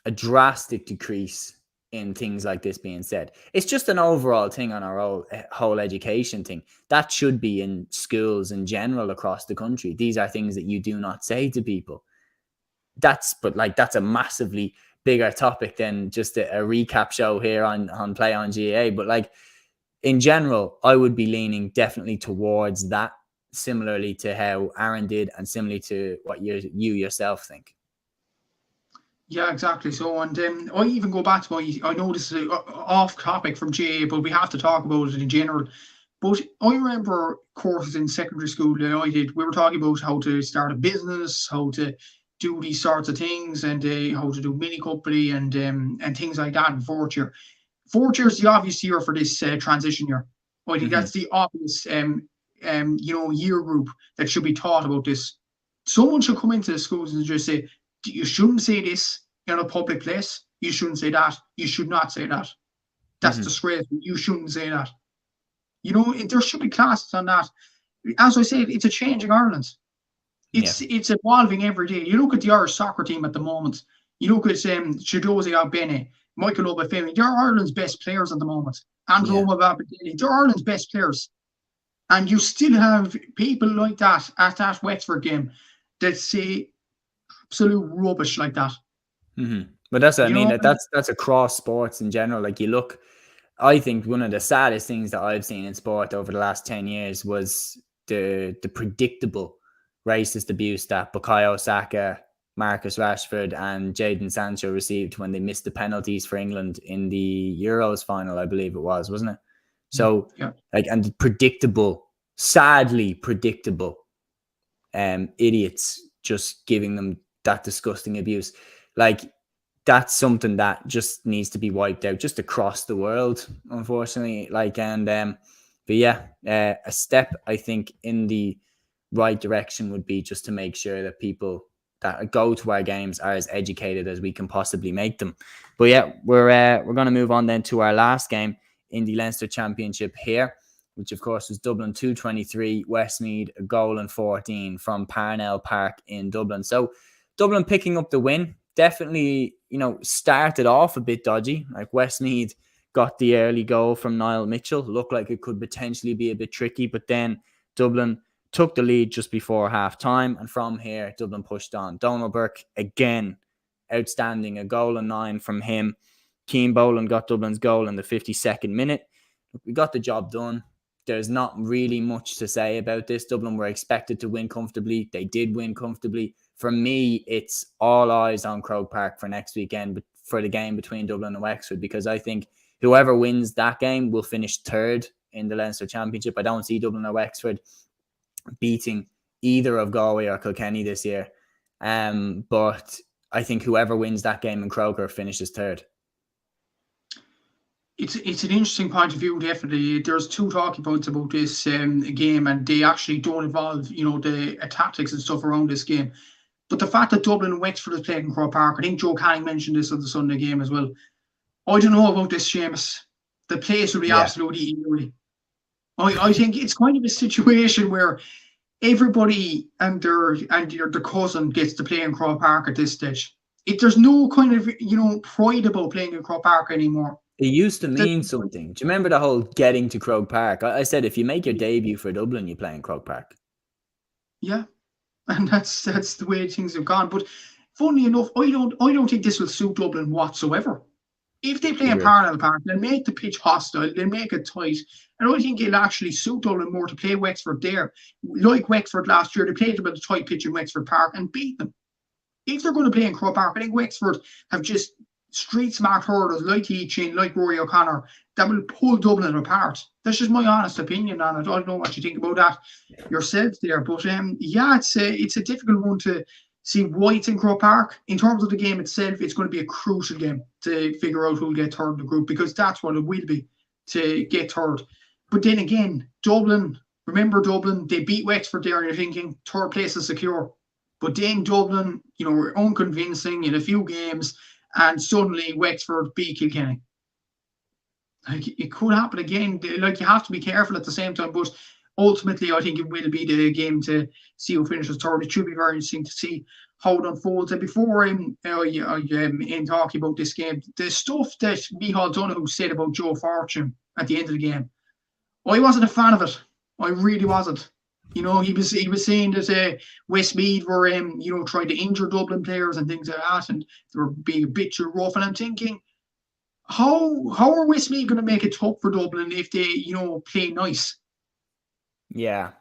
a drastic decrease in things like this being said. It's just an overall thing on our whole education thing. That should be in schools in general across the country. These are things that you do not say to people. That's a massively bigger topic than just a recap show here on Play on GAA. But in general, I would be leaning definitely towards that, similarly to how Aaron did and similarly to what you yourself think. Yeah, exactly. So, and I even go back to I know this is off topic from GAA, but we have to talk about it in general. But I remember courses in secondary school that I did. We were talking about how to start a business, how to do these sorts of things, and how to do mini company and things like that in fourth year. Fourth year is the obvious year for this transition year. I think that's the obvious year group that should be taught about this. Someone should come into the schools and just say, you shouldn't say this in a public place. You shouldn't say that. You should not say that. That's disgraceful. You shouldn't say that. There should be classes on that. As I said, it's a changing Ireland. It's evolving every day. You look at the Irish soccer team at the moment. You look at Chidozie Ogbene, Michael Obafemi. They're Ireland's best players at the moment. Andrew Obafemi. They're Ireland's best players. And you still have people like that at that Wexford game that say absolute rubbish like that. But that's what I mean. That's across sports in general. Like, you look, I think one of the saddest things that I've seen in sport over the last 10 years was the predictable racist abuse that Bukayo Saka, Marcus Rashford and Jadon Sancho received when they missed the penalties for England in the Euros final, I believe it was, wasn't it? So and predictable, sadly predictable idiots just giving them that disgusting abuse. Like, that's something that just needs to be wiped out just across the world, unfortunately. But yeah, a step I think in the right direction would be just to make sure that people that go to our games are as educated as we can possibly make them. But yeah, we're going to move on then to our last game in the Leinster Championship here, which of course was Dublin 223, Westmeath a goal and 14 from Parnell Park in Dublin. So Dublin picking up the win, definitely, started off a bit dodgy. Like Westmeath got the early goal from Niall Mitchell, looked like it could potentially be a bit tricky, but then Dublin took the lead just before half time, and from here Dublin pushed on. Donald Burke again, outstanding, a goal and 9 from him. Keane Boland got Dublin's goal in the 52nd minute. We got the job done. There's not really much to say about this. Dublin were expected to win comfortably. They did win comfortably. For me, it's all eyes on Croke Park for next weekend for the game between Dublin and Wexford, because I think whoever wins that game will finish third in the Leinster Championship. I don't see Dublin or Wexford beating either of Galway or Kilkenny this year. But I think whoever wins that game in Croker finishes third. It's an interesting point of view, definitely. There's two talking points about this game, and they actually don't involve, the tactics and stuff around this game. But the fact that Dublin and Wexford is playing in Croke Park, I think Joe Canning mentioned this on the Sunday game as well. I don't know about this, Seamus. The place will be absolutely eerie. I think it's kind of a situation where everybody and their cousin gets to play in Croke Park at this stage. There's no kind of pride about playing in Croke Park anymore. It used to mean something. Do you remember the whole getting to Croke Park? I said if you make your debut for Dublin, you play in Croke Park. Yeah, and that's the way things have gone. But funnily enough, I don't think this will suit Dublin whatsoever. If they play in Parnell Park, they'll make the pitch hostile, they'll make it tight. And I think it'll actually suit Dublin more to play Wexford there. Like Wexford last year, they played them at a tight pitch in Wexford Park and beat them. If they're going to play in Croke Park, I think Wexford have just street smart hurlers like Eachin, like Rory O'Connor, that will pull Dublin apart. That's just my honest opinion on it. I don't know what you think about that yourself there. But it's a difficult one to see why it's in Croke Park. In terms of the game itself, it's going to be a crucial game to figure out who'll get third in the group, because that's what it will be, to get third. But then again, Dublin, they beat Wexford there, and you're thinking third place is secure. But then Dublin, were unconvincing in a few games, and suddenly Wexford beat Kilkenny. Like, it could happen again. Like, you have to be careful at the same time, but ultimately, I think it will be the game to see who finishes third. It should be very interesting to see how it unfolds. And before I'm talking about this game, the stuff that Micheál Donoghue said about Joe Fortune at the end of the game, I wasn't a fan of it. I really wasn't. He was saying that Westmeath were trying to injure Dublin players and things like that, and they were being a bit too rough. And I'm thinking, how are Westmeath going to make it tough for Dublin if they play nice? Yeah,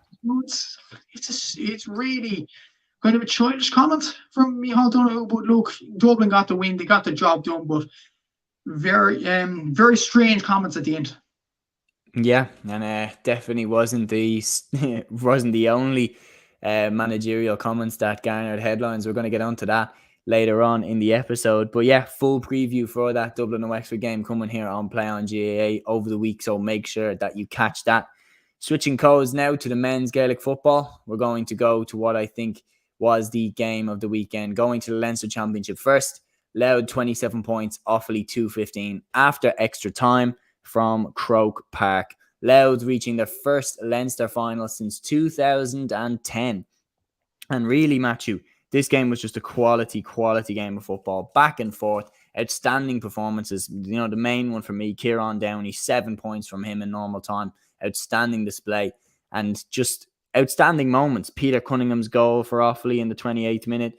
it's really kind of a childish comment from Micheál Donoghue. But look, Dublin got the win; they got the job done. But very strange comments at the end. Yeah, and definitely wasn't the only managerial comments that garnered headlines. We're going to get onto that later on in the episode. But yeah, full preview for that Dublin and Wexford game coming here on Play on GAA over the week, so make sure that you catch that. Switching codes now to the men's Gaelic football. We're going to go to what I think was the game of the weekend. Going to the Leinster Championship first. Louth 27 points, Offaly 215 after extra time from Croke Park. Louth reaching their first Leinster final since 2010. And really, Matthew, this game was just a quality game of football. Back and forth, outstanding performances. The main one for me, Kieran Downey, 7 points from him in normal time. Outstanding display and just outstanding moments. Peter Cunningham's goal for Offaly in the 28th minute.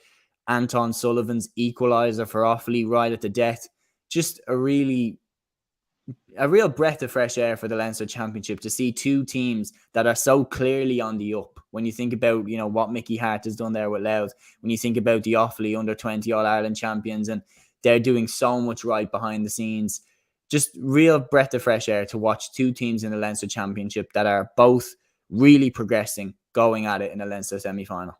Anton Sullivan's equaliser for Offaly right at the death. Just a real breath of fresh air for the Leinster Championship to see two teams that are so clearly on the up. When you think about, what Mickey Hart has done there with Louth, when you think about the Offaly under-20 All-Ireland champions, and they're doing so much right behind the scenes. Just real breath of fresh air to watch two teams in the Leinster Championship that are both really progressing, going at it in a Leinster semi-final.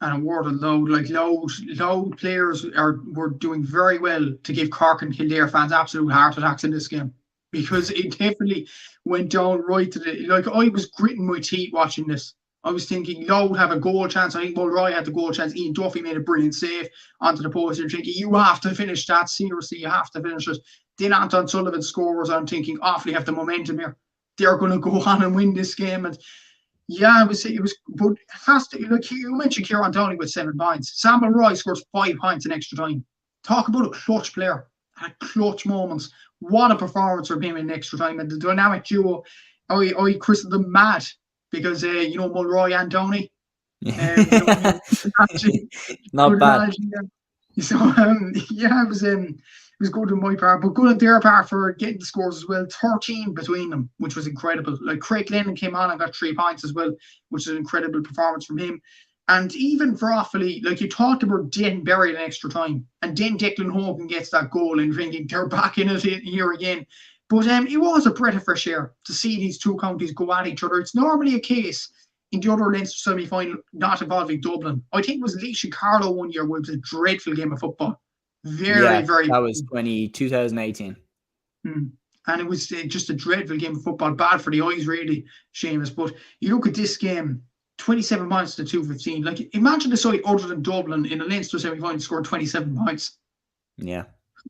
And a word of Louth, like Louth players were doing very well to give Cork and Kildare fans absolute heart attacks in this game. because it definitely went down right to the, like, I was gritting my teeth watching this. I was thinking, Loud have a goal chance. I think Mulroy had the goal chance. Ian Duffy made a brilliant save onto the post. You're thinking, you have to finish that. Seriously, you have to finish it. Then Anton Sullivan scores. I'm thinking, Offaly have the momentum here. They're going to go on and win this game. And yeah, it was, but it has to, like you mentioned, Kieran Downey with 7 points. Sam Mulroy scores 5 points in extra time. Talk about a clutch player at clutch moments. What a performance for him in extra time. And the dynamic duo, I christened them mad. Because Mulroy and Downey, not bad. So it was good on my part, but good on their part for getting the scores as well. 13 between them, which was incredible. Like Craig Lennon came on and got 3 points as well, which is an incredible performance from him. And even for Offaly, like you talked about Den buried in extra time, and then Declan Hogan gets that goal and thinking they're back in it here again. But it was a breath of fresh air to see these two counties go at each other. It's normally a case in the other Leinster semi-final not involving Dublin. I think it was Laois and Carlow one year where it was a dreadful game of football. Very that was 2018. And it was just a dreadful game of football. Bad for the eyes, really, Seamus. But you look at this game, 27 points to 215. Like, imagine the side other than Dublin in the Leinster semi-final scored 27 points. Yeah.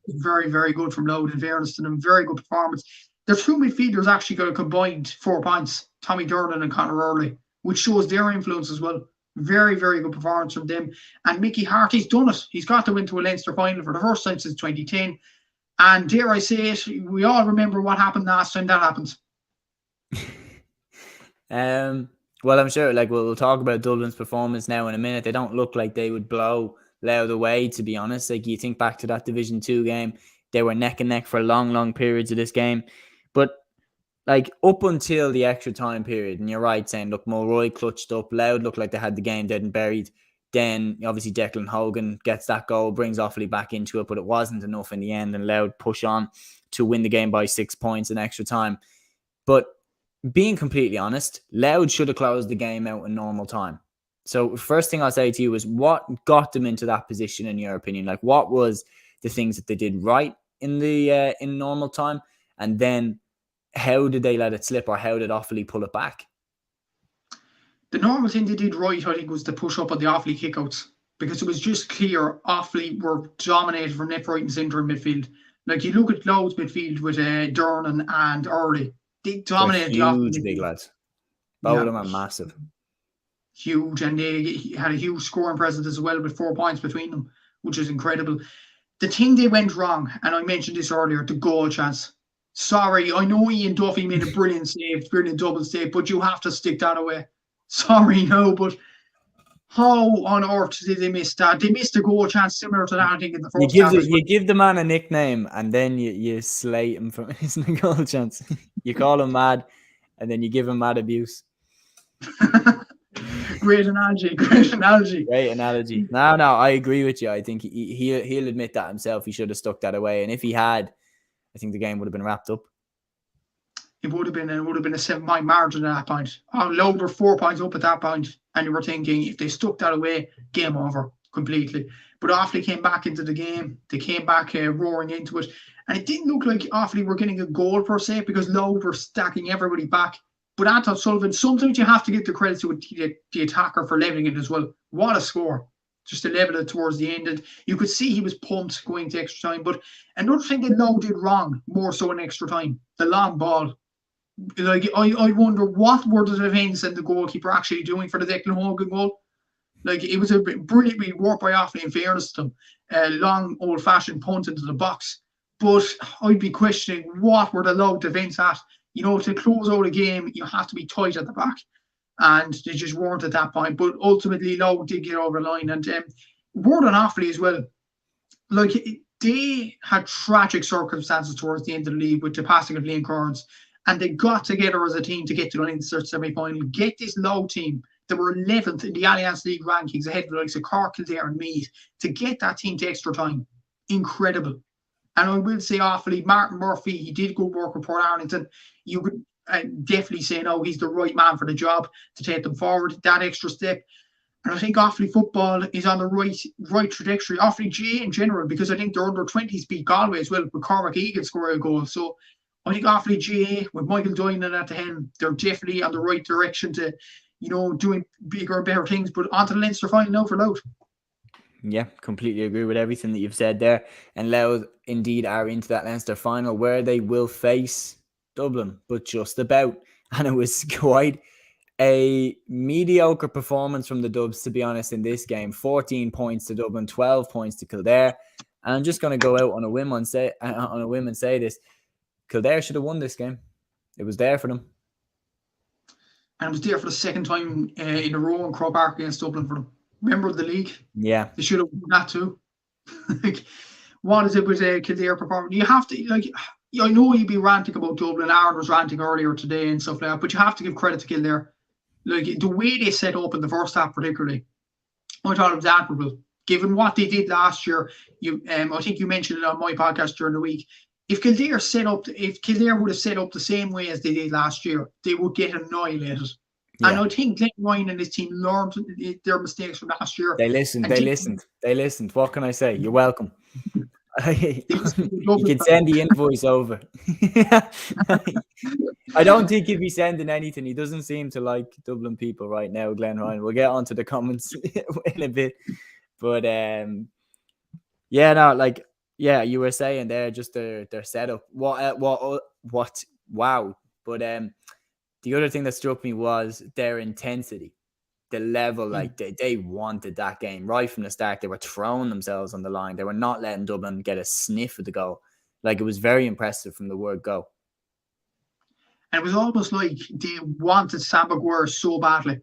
Very, very good from Loud, in fairness to them. Very good performance. Their two midfielders actually got a combined 4 points, Tommy Durden and Conor Early, which shows their influence as well. Very, very good performance from them. And Mickey Harty's done it. He's got to into a Leinster final for the first time since 2010. And dare I say it, we all remember what happened last time that happened. Well, I'm sure, like, we'll talk about Dublin's performance now in a minute. They don't look like they would blow Loud away, to be honest. Like, you think back to that Division 2 game, they were neck and neck for long periods of this game. But like, up until the extra time period, and you're right saying, look, Mulroy clutched up, Loud looked like they had the game dead and buried. Then obviously Declan Hogan gets that goal, brings Offaly back into it, but it wasn't enough in the end, and Loud push on to win the game by 6 points in extra time. But being completely honest, Loud should have closed the game out in normal time. So first thing I'll say to you is, what got them into that position in your opinion? Like, what was the things that they did right in the in normal time? And then how did they let it slip, or how did Offaly pull it back? The normal thing they did right, I think, was to push up on the Offaly kickouts, because it was just clear Offaly were dominated from left, right and centre in midfield. Like, you look at Loud's midfield with Durnan and Early. They dominated the Offaly. Huge big lads. Both of them are massive. Huge, and they had a huge scoring presence as well with 4 points between them, which is incredible. The thing they went wrong, and I mentioned this earlier, the goal chance. Sorry, I know Ian Duffy made a brilliant save, brilliant double save, but you have to stick that away. Sorry, no, but how on earth did they miss that? They missed a goal chance similar to that, I think, in the first half. You give the man a nickname, and then you slate him from missing a goal chance. You call him mad, and then you give him mad abuse. Great analogy. No, I agree with you. I think he'll admit that himself. He should have stuck that away, and if he had, I think the game would have been wrapped up. It would have been a 7-point margin at that point. Loud were 4 points up at that point, and you were thinking, if they stuck that away, game over completely. But Offaly came back into the game. They came back roaring into it, and it didn't look like Offaly were getting a goal per se, because Loud were stacking everybody back. But Anton Sullivan, sometimes you have to give the credit to the attacker for leveling it as well. What a score. Just to level it towards the end. And you could see he was pumped going to extra time. But another thing that Loud did wrong, more so in extra time, the long ball. Like, I wonder, what were the defence and the goalkeeper actually doing for the Declan Hogan goal? Like, it was a brilliantly worked by Offaly, in fairness to them. Long, old-fashioned punt into the box. But I'd be questioning, what were the Loud defence at? You know, to close out a game, you have to be tight at the back. And they just weren't at that point. But ultimately, Loud did get over the line. And word on Offaly as well. Like, they had tragic circumstances towards the end of the league with the passing of Liam Kearns. And they got together as a team to get to the Leinster semi-final. Get this Loud team that were 11th in the Alliance League rankings, ahead of the likes of Cork, Kildare and Meath, to get that team to extra time. Incredible. And I will say, Offaly, Martin Murphy, he did good work with Port Arlington. You could definitely say, no, he's the right man for the job to take them forward, that extra step. And I think Offaly football is on the right trajectory. Offaly G in general, because I think their under-20s beat Galway as well, with Cormac Egan scoring a goal. So I think Offaly GAA, with Michael Doynan at the helm, they're definitely on the right direction to, doing bigger and better things. But on to the Leinster final now for Louth. Yeah, completely agree with everything that you've said there. And Louth indeed are into that Leinster final where they will face Dublin, but just about. And it was quite a mediocre performance from the Dubs, to be honest, in this game. 14 points to Dublin, 12 points to Kildare. And I'm just going to go out on a whim and say this. Kildare should have won this game. It was there for them. And it was there for the second time in a row in Croke Park against Dublin for them. Member of the league. Yeah. They should have won that too. What is it with Kildare performance? You have to, I know you'd be ranting about Dublin. Aaron was ranting earlier today and stuff like that, but you have to give credit to Kildare. The way they set up in the first half, particularly, I thought it was admirable. Given what they did last year, I think you mentioned it on my podcast during the week. If Kildare would have set up the same way as they did last year, they would get annihilated. Yeah. And I think Glenn Ryan and his team learned their mistakes from last year. They listened. What can I say? You're welcome. You can send the invoice over. I don't think he'd be sending anything. He doesn't seem to like Dublin people right now, Glenn Ryan. We'll get onto the comments in a bit. But you were saying there, just their setup. Wow. But the other thing that struck me was their intensity, the level. Like they wanted that game right from the start. They were throwing themselves on the line. They were not letting Dublin get a sniff of the goal. Like, it was very impressive from the word go. And it was almost like they wanted Sam Maguire so badly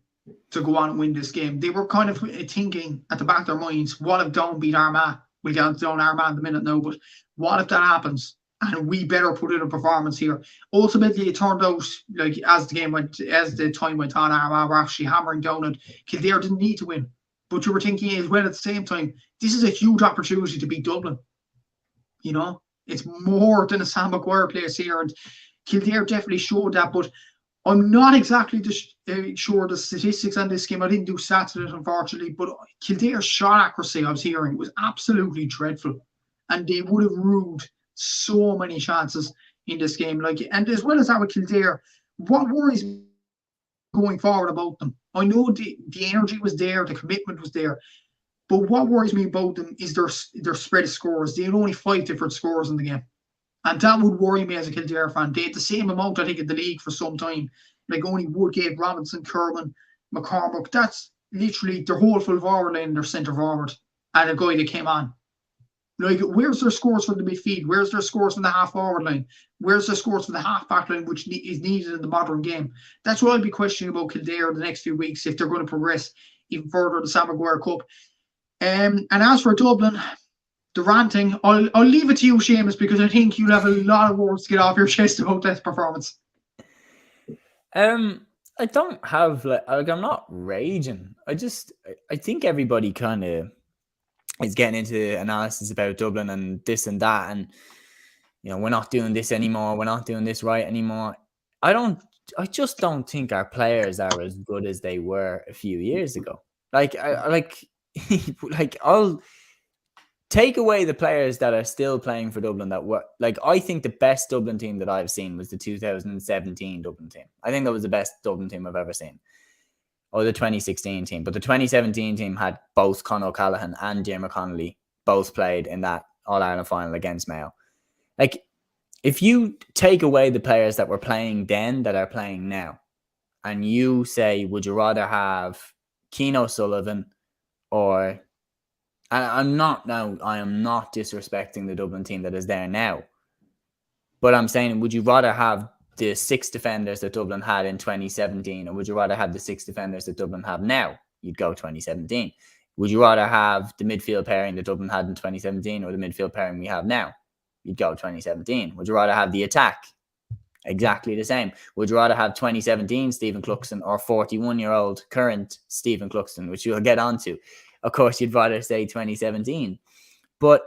to go on and win this game. They were kind of thinking at the back of their minds, what if Down beat Armagh? We'll get on to Down Armagh in a minute now, but what if that happens? And we better put in a performance here. Ultimately, it turned out, like, as the time went on, Armagh were actually hammering down, and Kildare didn't need to win. But you were thinking as well at the same time, this is a huge opportunity to beat Dublin. It's more than a Sam Maguire place here, and Kildare definitely showed that. But I'm not exactly sure the statistics on this game. I didn't do stats on it, unfortunately. But Kildare's shot accuracy, I was hearing, was absolutely dreadful, and they would have ruled so many chances in this game. And as well as that with Kildare, what worries me going forward about them? I know the energy was there, the commitment was there, but what worries me about them is their spread of scores. They had only 5 different scores in the game, and that would worry me as a Kildare fan. They had the same amount, I think, in the league for some time. Like, only Woodgate, Robinson, Kerman, McCormick. That's literally their whole full forward line, their centre forward, and a guy that came on. Like, where's their scores from the midfield? Where's their scores from the half-forward line? Where's their scores from the half-back line, which is needed in the modern game? That's what I'll be questioning about Kildare in the next few weeks, if they're going to progress even further in the Sam Maguire Cup. And as for Dublin, the ranting, I'll leave it to you, Seamus, because I think you'll have a lot of words to get off your chest about that performance. I don't have, I'm not raging. I think everybody kind of is getting into analysis about Dublin and this and that, and we're not doing this anymore, we're not doing this right anymore. I just don't think our players are as good as they were a few years ago. I'll take away the players that are still playing for Dublin that were, I think the best Dublin team that I've seen was the 2017 Dublin team. I think that was the best Dublin team I've ever seen. Or the 2016 team. But the 2017 team had both Conor O'Callaghan and Jim Connolly both played in that All-Ireland final against Mayo. If you take away the players that were playing then that are playing now, and you say, would you rather have Keane O'Sullivan or... And I am not disrespecting the Dublin team that is there now. But I'm saying, would you rather have the 6 defenders that Dublin had in 2017, or would you rather have the 6 defenders that Dublin have now? You'd go 2017. Would you rather have the midfield pairing that Dublin had in 2017 or the midfield pairing we have now? You'd go 2017. Would you rather have the attack? Exactly the same. Would you rather have 2017 Stephen Cluxton or 41-year-old current Stephen Cluxton, which you'll get onto? Of course, you'd rather say 2017. But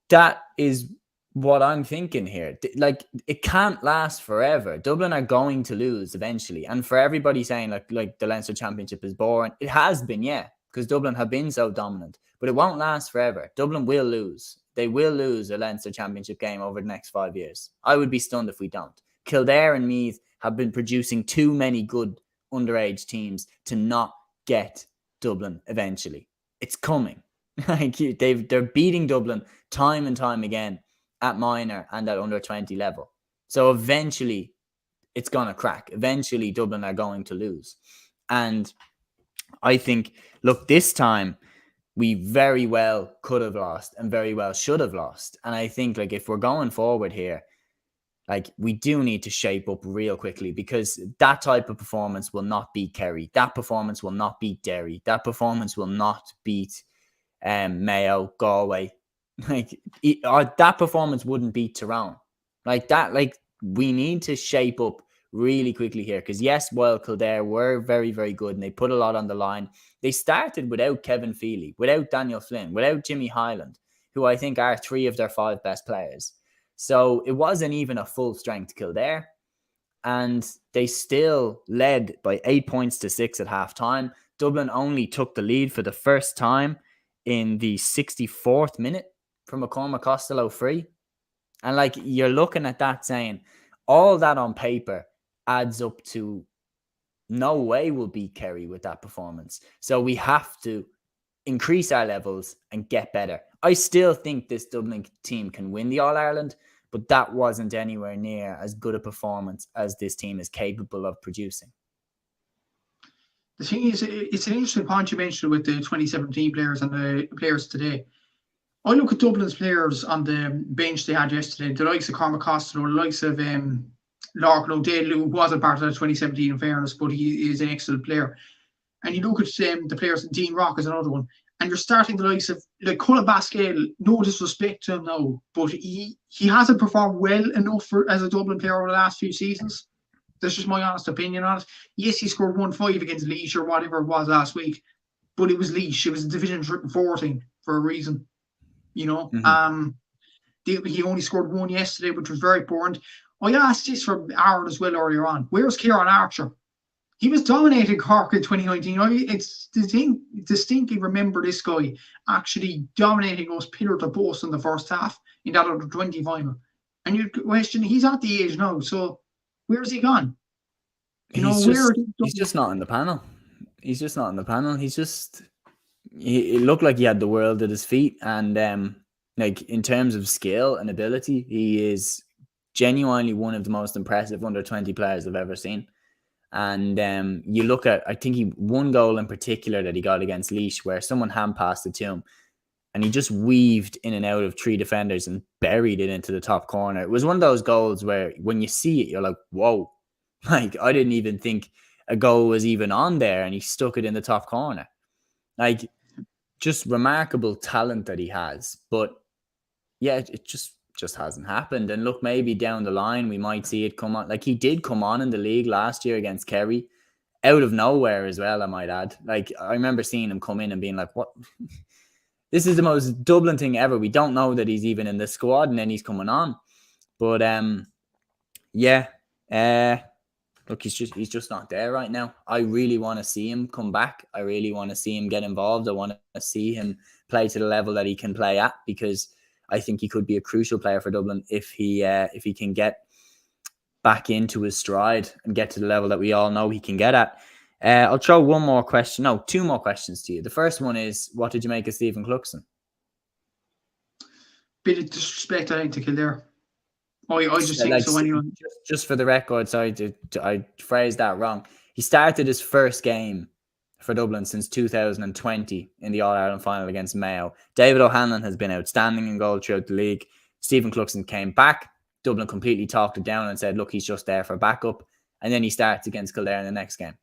that is what I'm thinking here. It can't last forever. Dublin are going to lose eventually. And for everybody saying like the Leinster Championship is boring, it has been, yeah, because Dublin have been so dominant. But it won't last forever. Dublin will lose. they will lose a Leinster Championship game over the next 5 years. I would be stunned if we don't. Kildare and Meath have been producing too many good underage teams to not get Dublin eventually. It's coming. Like they're beating Dublin time and time again at minor and at under 20 level. So eventually it's going to crack. Eventually Dublin are going to lose. And I think, look, this time we very well could have lost and very well should have lost. And I think, like, if we're going forward here, like, we do need to shape up real quickly, because that type of performance will not beat Kerry. That performance will not beat Derry. That performance will not beat Mayo, Galway. Like, that performance wouldn't beat Tyrone. Like that, like, we need to shape up really quickly here, because yes, while Kildare were very, very good and they put a lot on the line, they started without Kevin Feely, without Daniel Flynn, without Jimmy Hyland, who I think are 3 of their 5 best players. So it wasn't even a full strength Kildare, and they still led by 8 points to 6 at half time. Dublin only took the lead for the first time in the 64th minute from a Cormac Costello free. And like, you're looking at that saying, all that on paper adds up to no way we'll beat Kerry with that performance. So we have to increase our levels and get better. I still think this Dublin team can win the All-Ireland, but that wasn't anywhere near as good a performance as this team is capable of producing. The thing is, it's an interesting point you mentioned with the 2017 players and the players today. I look at Dublin's players on the bench they had yesterday, the likes of Cormac Costello, the likes of Larkin O'Dale, who wasn't part of the 2017 in fairness, but he is an excellent player. And you look at the players, Dean Rock is another one, and you're starting the likes of, like, Cullen Basquel, no disrespect to him now, but he hasn't performed well enough as a Dublin player over the last few seasons. That's just my honest opinion on it. Yes, he scored 1-5 against Laois or whatever it was last week, but it was Laois. It was Division 14 for a reason, you know. Mm-hmm. He only scored 1 yesterday, which was very important. I asked this for Aaron as well earlier on. Where's Kieran Archer? He was dominating Cork in 2019. It's the thing, distinctly remember this guy actually dominating us pillar to post in the first half in that under 20 final. And you question, he's at the age now, so where's he gone? He's just not in the panel. He's just not in the panel. It looked like he had the world at his feet. And like, in terms of skill and ability, he is genuinely one of the most impressive under 20 players I've ever seen. And you look at, I think he one goal in particular that he got against Laois, where someone hand passed it to him and he just weaved in and out of 3 defenders and buried it into the top corner. It was one of those goals where when you see it, you're like, whoa, like, I didn't even think a goal was even on there, and he stuck it in the top corner. Like, just remarkable talent that he has. But yeah, it just hasn't happened. And look, maybe down the line we might see it come on. Like, he did come on in the league last year against Kerry, out of nowhere as well, I might add. Like, I remember seeing him come in and being like, what? This is the most Dublin thing ever. We don't know that he's even in the squad, and then he's coming on. But look, he's just not there right now. I really want to see him come back. I really want to see him get involved. I want to see him play to the level that he can play at, because I think he could be a crucial player for Dublin if he can get back into his stride and get to the level that we all know he can get at. I'll throw 2 more questions to you. The first one is, what did you make of Stephen Cluxton? Bit of disrespect, I think, to Kildare. I just think so. Anyone, just for the record, sorry, I phrased that wrong. He started his first game for Dublin since 2020 in the All-Ireland final against Mayo. David O'Hanlon has been outstanding in goal throughout the league. Stephen Cluxton came back. Dublin completely talked it down and said, look, he's just there for backup. And then he starts against Kildare in the next game.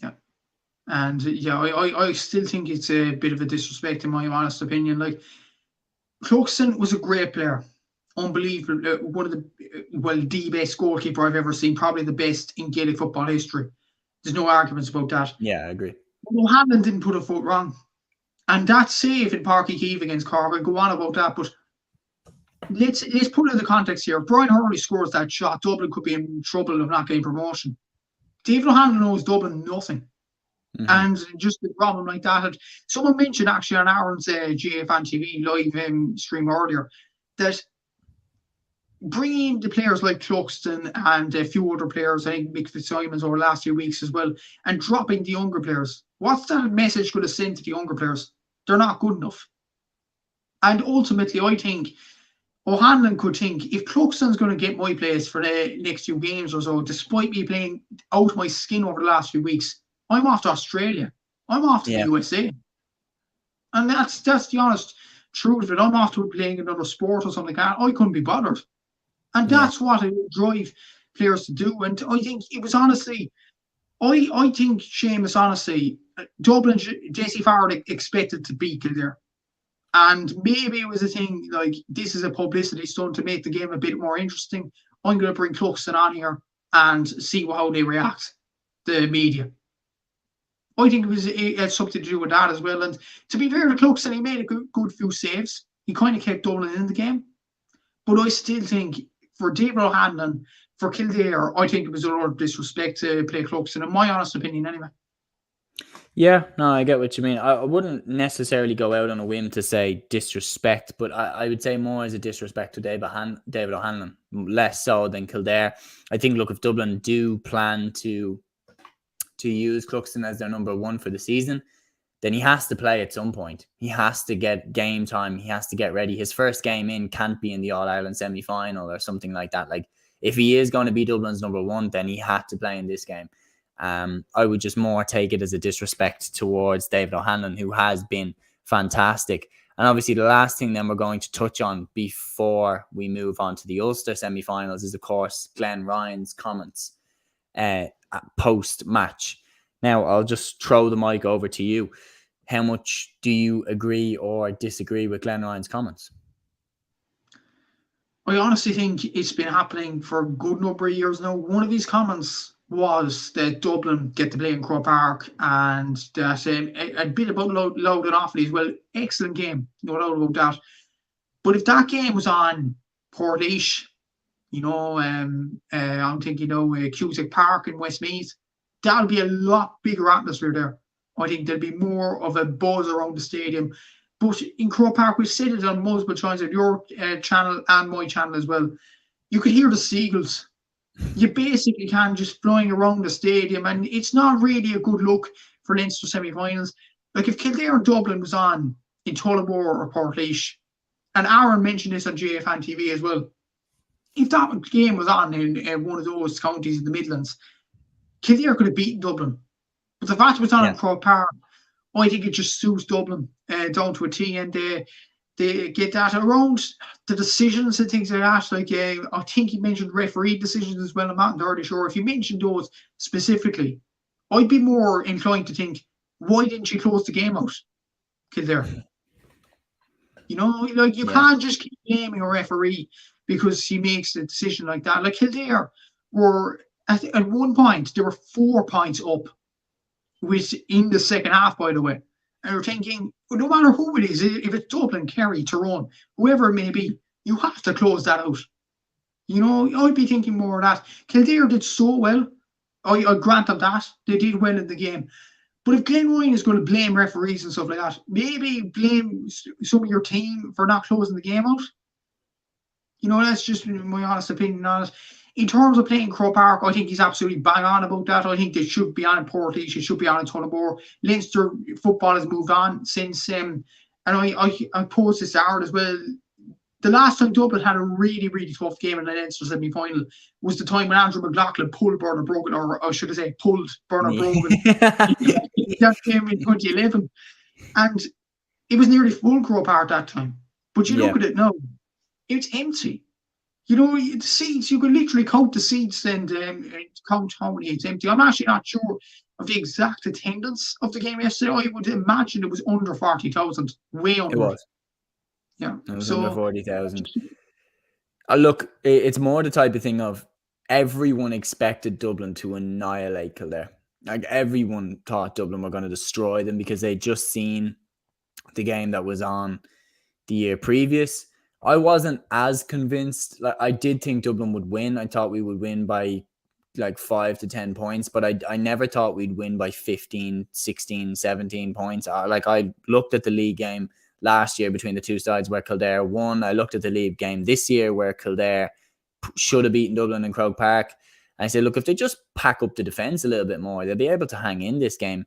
Yeah. And yeah, I still think it's a bit of a disrespect, in my honest opinion. Like, Cluxton was a great player. Unbelievable. One of the best goalkeeper I've ever seen. Probably the best in Gaelic football history. There's no arguments about that. Yeah, I agree. But O'Hanlon didn't put a foot wrong. And that save in Páirc Uí Chaoimh against Cork, I'll go on about that, but let's put it in the context here. Brian Hurley scores that shot. Dublin could be in trouble of not getting promotion. David O'Hanlon knows Dublin nothing. And just the problem like that. And someone mentioned actually on Aaron's GAA Fan TV live stream earlier that bringing the players like Cluxton and a few other players, I think Mick Fitzsimons over the last few weeks as well, and dropping the younger players. What's that message going to send to the younger players? They're not good enough. And ultimately, I think O'Hanlon could think, if Cluxton's going to get my place for the next few games or so, despite me playing out my skin over the last few weeks, I'm off to Australia. I'm off to the USA. And that's the honest truth of it. I'm off to playing another sport or something like that. I couldn't be bothered. And that's what it would drive players to do. And I think it was honestly, I think Seamus, honestly, Dublin, Jesse Farrell expected to beat Kildare. And maybe it was a thing like, this is a publicity stunt to make the game a bit more interesting. I'm going to bring Cluxton on here and see how they react, the media. I think it had something to do with that as well. And to be fair to Cluxton, he made a good few saves. He kind of kept Dublin in the game. But I still think, for David O'Hanlon, for Kildare, I think it was a lot of disrespect to play Cluxton, in my honest opinion anyway. Yeah, no, I get what you mean. I wouldn't necessarily go out on a whim to say disrespect, but I would say more as a disrespect to David O'Hanlon, less so than Kildare. I think, look, if Dublin do plan to use Cluxton as their number one for the season, then he has to play at some point. He has to get game time. He has to get ready. His first game in can't be in the All-Ireland semi-final or something like that. Like, if he is going to be Dublin's number one, then he had to play in this game. I would just more take it as a disrespect towards David O'Hanlon, who has been fantastic. And obviously the last thing then we're going to touch on before we move on to the Ulster semi-finals is, of course, Glenn Ryan's comments post-match. Now, I'll just throw the mic over to you. How much do you agree or disagree with Glenn Ryan's comments? I honestly think it's been happening for a good number of years now. One of his comments was that Dublin get to play in Croke Park, and that a bit about Loud and Offaly as well. Excellent game, no doubt about that. But if that game was on Portlaoise, I'm thinking, Cusack Park in Westmeath, that'll be a lot bigger atmosphere there. I think there'll be more of a buzz around the stadium. But in Croke Park, we've said it on multiple times on your channel and my channel as well. You could hear the seagulls. You basically can just flying around the stadium, and it's not really a good look for Leinster semi-finals. Like, if Kildare and Dublin was on in Tullamore or Portlaoise, and Aaron mentioned this on GAA Fan TV as well, if that game was on in one of those counties in the Midlands, Kildare could have beaten Dublin. But the fact it was on in Croke Park, I think it just suits Dublin down to a T, and they get that around the decisions and things like that. Like, I think he mentioned referee decisions as well. I'm not entirely sure. If you mentioned those specifically, I'd be more inclined to think, why didn't you close the game out, Kildare? You can't just keep blaming a referee because he makes a decision like that. Like, Kildare were, at one point, they were 4 points up in the second half, by the way. And you're thinking, no matter who it is, if it's Dublin, Kerry, Tyrone, whoever it may be, you have to close that out. I'd be thinking more of that. Kildare did so well. I grant them that. They did well in the game. But if Glenn Ryan is going to blame referees and stuff like that, maybe blame some of your team for not closing the game out. That's just my honest opinion on it. In terms of playing Croke Park, I think he's absolutely bang on about that. I think they should be on in Portlaoise, it should be on in Tullamore. Leinster football has moved on since, and I posed this out as well. The last time Dublin had a really, really tough game in the Leinster semi-final was the time when Andrew McLaughlin pulled Bernard Brogan, or should I say, pulled Bernard Brogan. That game in 2011. And it was nearly full Croke Park that time. But look at it now, it's empty. The seats, you could literally count the seats and count how many it's empty. I'm actually not sure of the exact attendance of the game yesterday. I would imagine it was under 40,000, way under. It was. Yeah. It was under 40,000. Look, it's more the type of thing of everyone expected Dublin to annihilate Kildare. Like, everyone thought Dublin were going to destroy them because they'd just seen the game that was on the year previous. I wasn't as convinced. Like, I did think Dublin would win. I thought we would win by like 5 to 10 points, but I never thought we'd win by 15, 16, 17 points. Like I looked at the league game last year between the two sides where Kildare won. I looked at the league game this year where Kildare should have beaten Dublin in Croke Park. And I said, look, if they just pack up the defence a little bit more, they'll be able to hang in this game.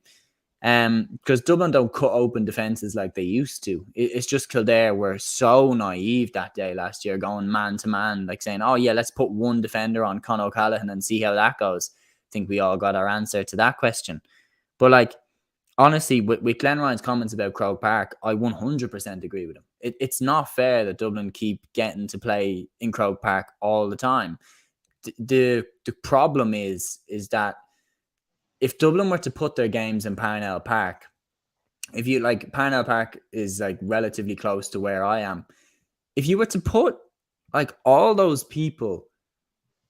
Because Dublin don't cut open defences like they used to. It's just Kildare were so naive that day last year, going man to man, like saying, oh yeah, let's put one defender on Con O'Callaghan and see how that goes. I think we all got our answer to that question. But like, honestly, with Glenn Ryan's comments about Croke Park, I 100% agree with him. It's not fair that Dublin keep getting to play in Croke Park all the time. The problem is that if Dublin were to put their games in Parnell Park, if you like, Parnell Park is like relatively close to where I am. If you were to put like all those people,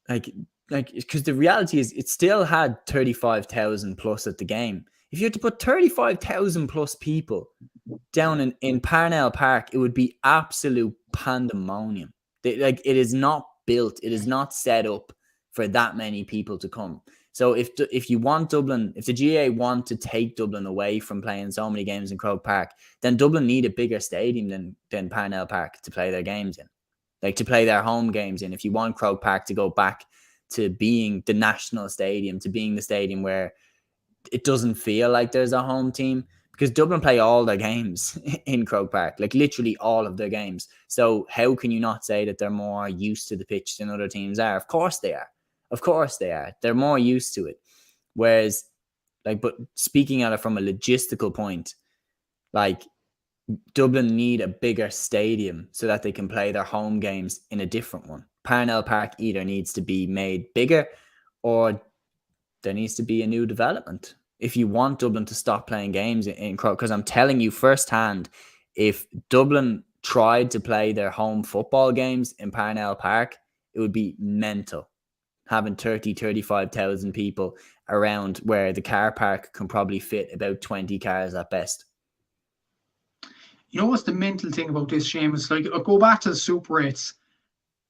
like because the reality is it still had 35,000 plus at the game. If you had to put 35,000 plus people down in Parnell Park, it would be absolute pandemonium. Like, it is not built, it is not set up for that many people to come. So if you want Dublin, if the GAA want to take Dublin away from playing so many games in Croke Park, then Dublin need a bigger stadium than Parnell Park to play their games in, like to play their home games in. If you want Croke Park to go back to being the national stadium, to being the stadium where it doesn't feel like there's a home team, because Dublin play all their games in Croke Park, like literally all of their games. So how can you not say that they're more used to the pitch than other teams are? Of course they are. Of course they are. They're more used to it. Whereas, like, but speaking at it from a logistical point, like, Dublin need a bigger stadium so that they can play their home games in a different one. Parnell Park either needs to be made bigger or there needs to be a new development if you want Dublin to stop playing games in Croke. Because I'm telling you firsthand, if Dublin tried to play their home football games in Parnell Park, it would be mental. Having 30, 35,000 people around where the car park can probably fit about 20 cars at best. You know what's the mental thing about this, Seamus? Like, I'll go back to the Super 8s.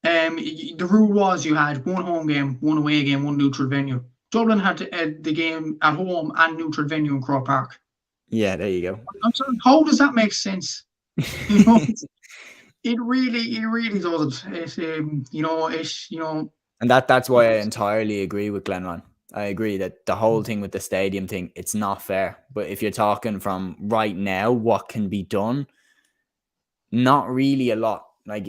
The rule was you had one home game, one away game, one neutral venue. Dublin had the game at home and neutral venue in Croke Park. Yeah, there you go. I'm sorry, how does that make sense? You know, it really doesn't. And that's why I entirely agree with Glenn Ryan. I agree that the whole thing with the stadium thing, it's not fair. But if you're talking from right now, what can be done? Not really a lot. Like,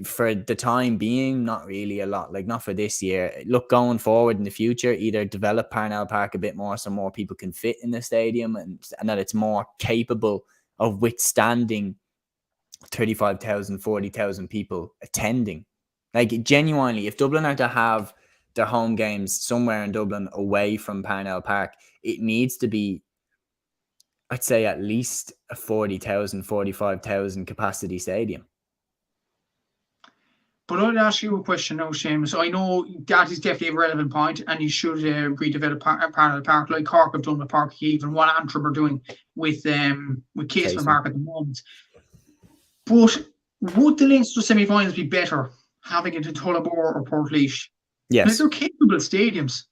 for the time being, not really a lot. Like, not for this year. Look, going forward in the future, either develop Parnell Park a bit more so more people can fit in the stadium and that it's more capable of withstanding 35,000, 40,000 people attending. Like, genuinely, if Dublin are to have their home games somewhere in Dublin away from Parnell Park, it needs to be, I'd say, at least a 40,000, 45,000 capacity stadium. But I'd ask you a question now, Seamus. I know that is definitely a relevant point, and you should redevelop Parnell Park like Cork have done with Park Heave and what Antrim are doing with Casement Park at the moment. But would the Leinster semi-finals be better having it in Tullamore or Portlaoise? Yes. Because they're capable stadiums.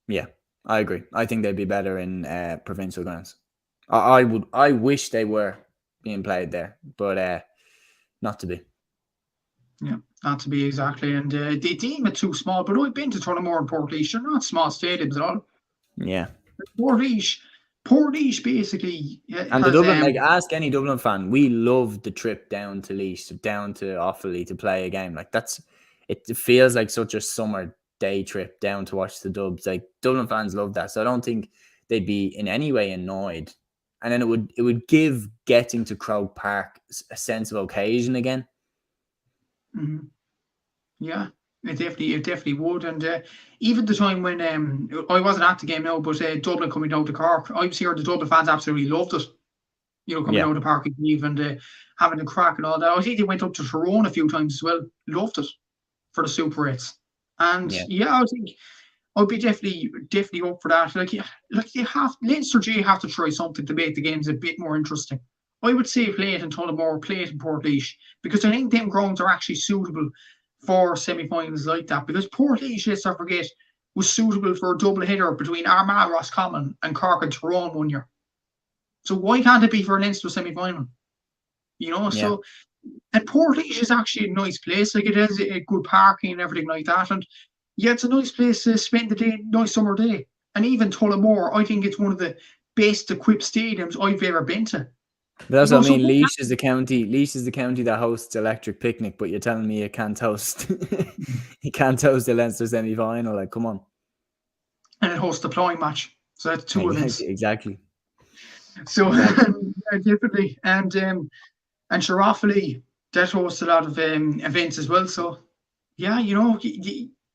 Yeah, I agree. I think they'd be better in provincial grounds. I wish they were being played there, but not to be. Yeah, not to be exactly. And they deem it too small, but I've been to Tullamore and Portlaoise. They're not small stadiums at all. Yeah. Portlaoise basically. And the Dublin, like, ask any Dublin fan, we love the trip down to Laois, down to Offaly to play a game. Like, it feels like such a summer day trip down to watch the Dubs. Like, Dublin fans love that. So I don't think they'd be in any way annoyed. And then it would give getting to Croke Park a sense of occasion again. Mm-hmm. Yeah, it definitely would. And even the time when I wasn't at the game now, but Dublin coming down to Cork, I was here. The Dublin fans absolutely loved it. You know, coming down to Park Eve and having a crack and all that. I think they went up to Tyrone a few times as well. Loved it for the Super 8s. And I think I'd be definitely up for that. Like Leinster G have to try something to make the games a bit more interesting. I would say play it in Tullamore, play it in Portlaoise, because I think them grounds are actually suitable for semi-finals like that. Because Portlaoise, let's not forget, was suitable for a double header between Armagh, Roscommon and Cork and Tyrone one year. So why can't it be for a Leinster semi-final? So, and Portlaoise is actually a nice place. Like, it has a good parking and everything like that. And yeah, it's a nice place to spend the day, nice summer day. And even Tullamore, I think it's one of the best equipped stadiums I've ever been to. But that's what I mean. Laois is the county that hosts Electric Picnic, but you're telling me you can't host the Leinster semi-final. Like, come on. And it hosts the ploughing match. So that's two events. Exactly. So definitely. And Shirafali, that hosts a lot of events as well. So yeah,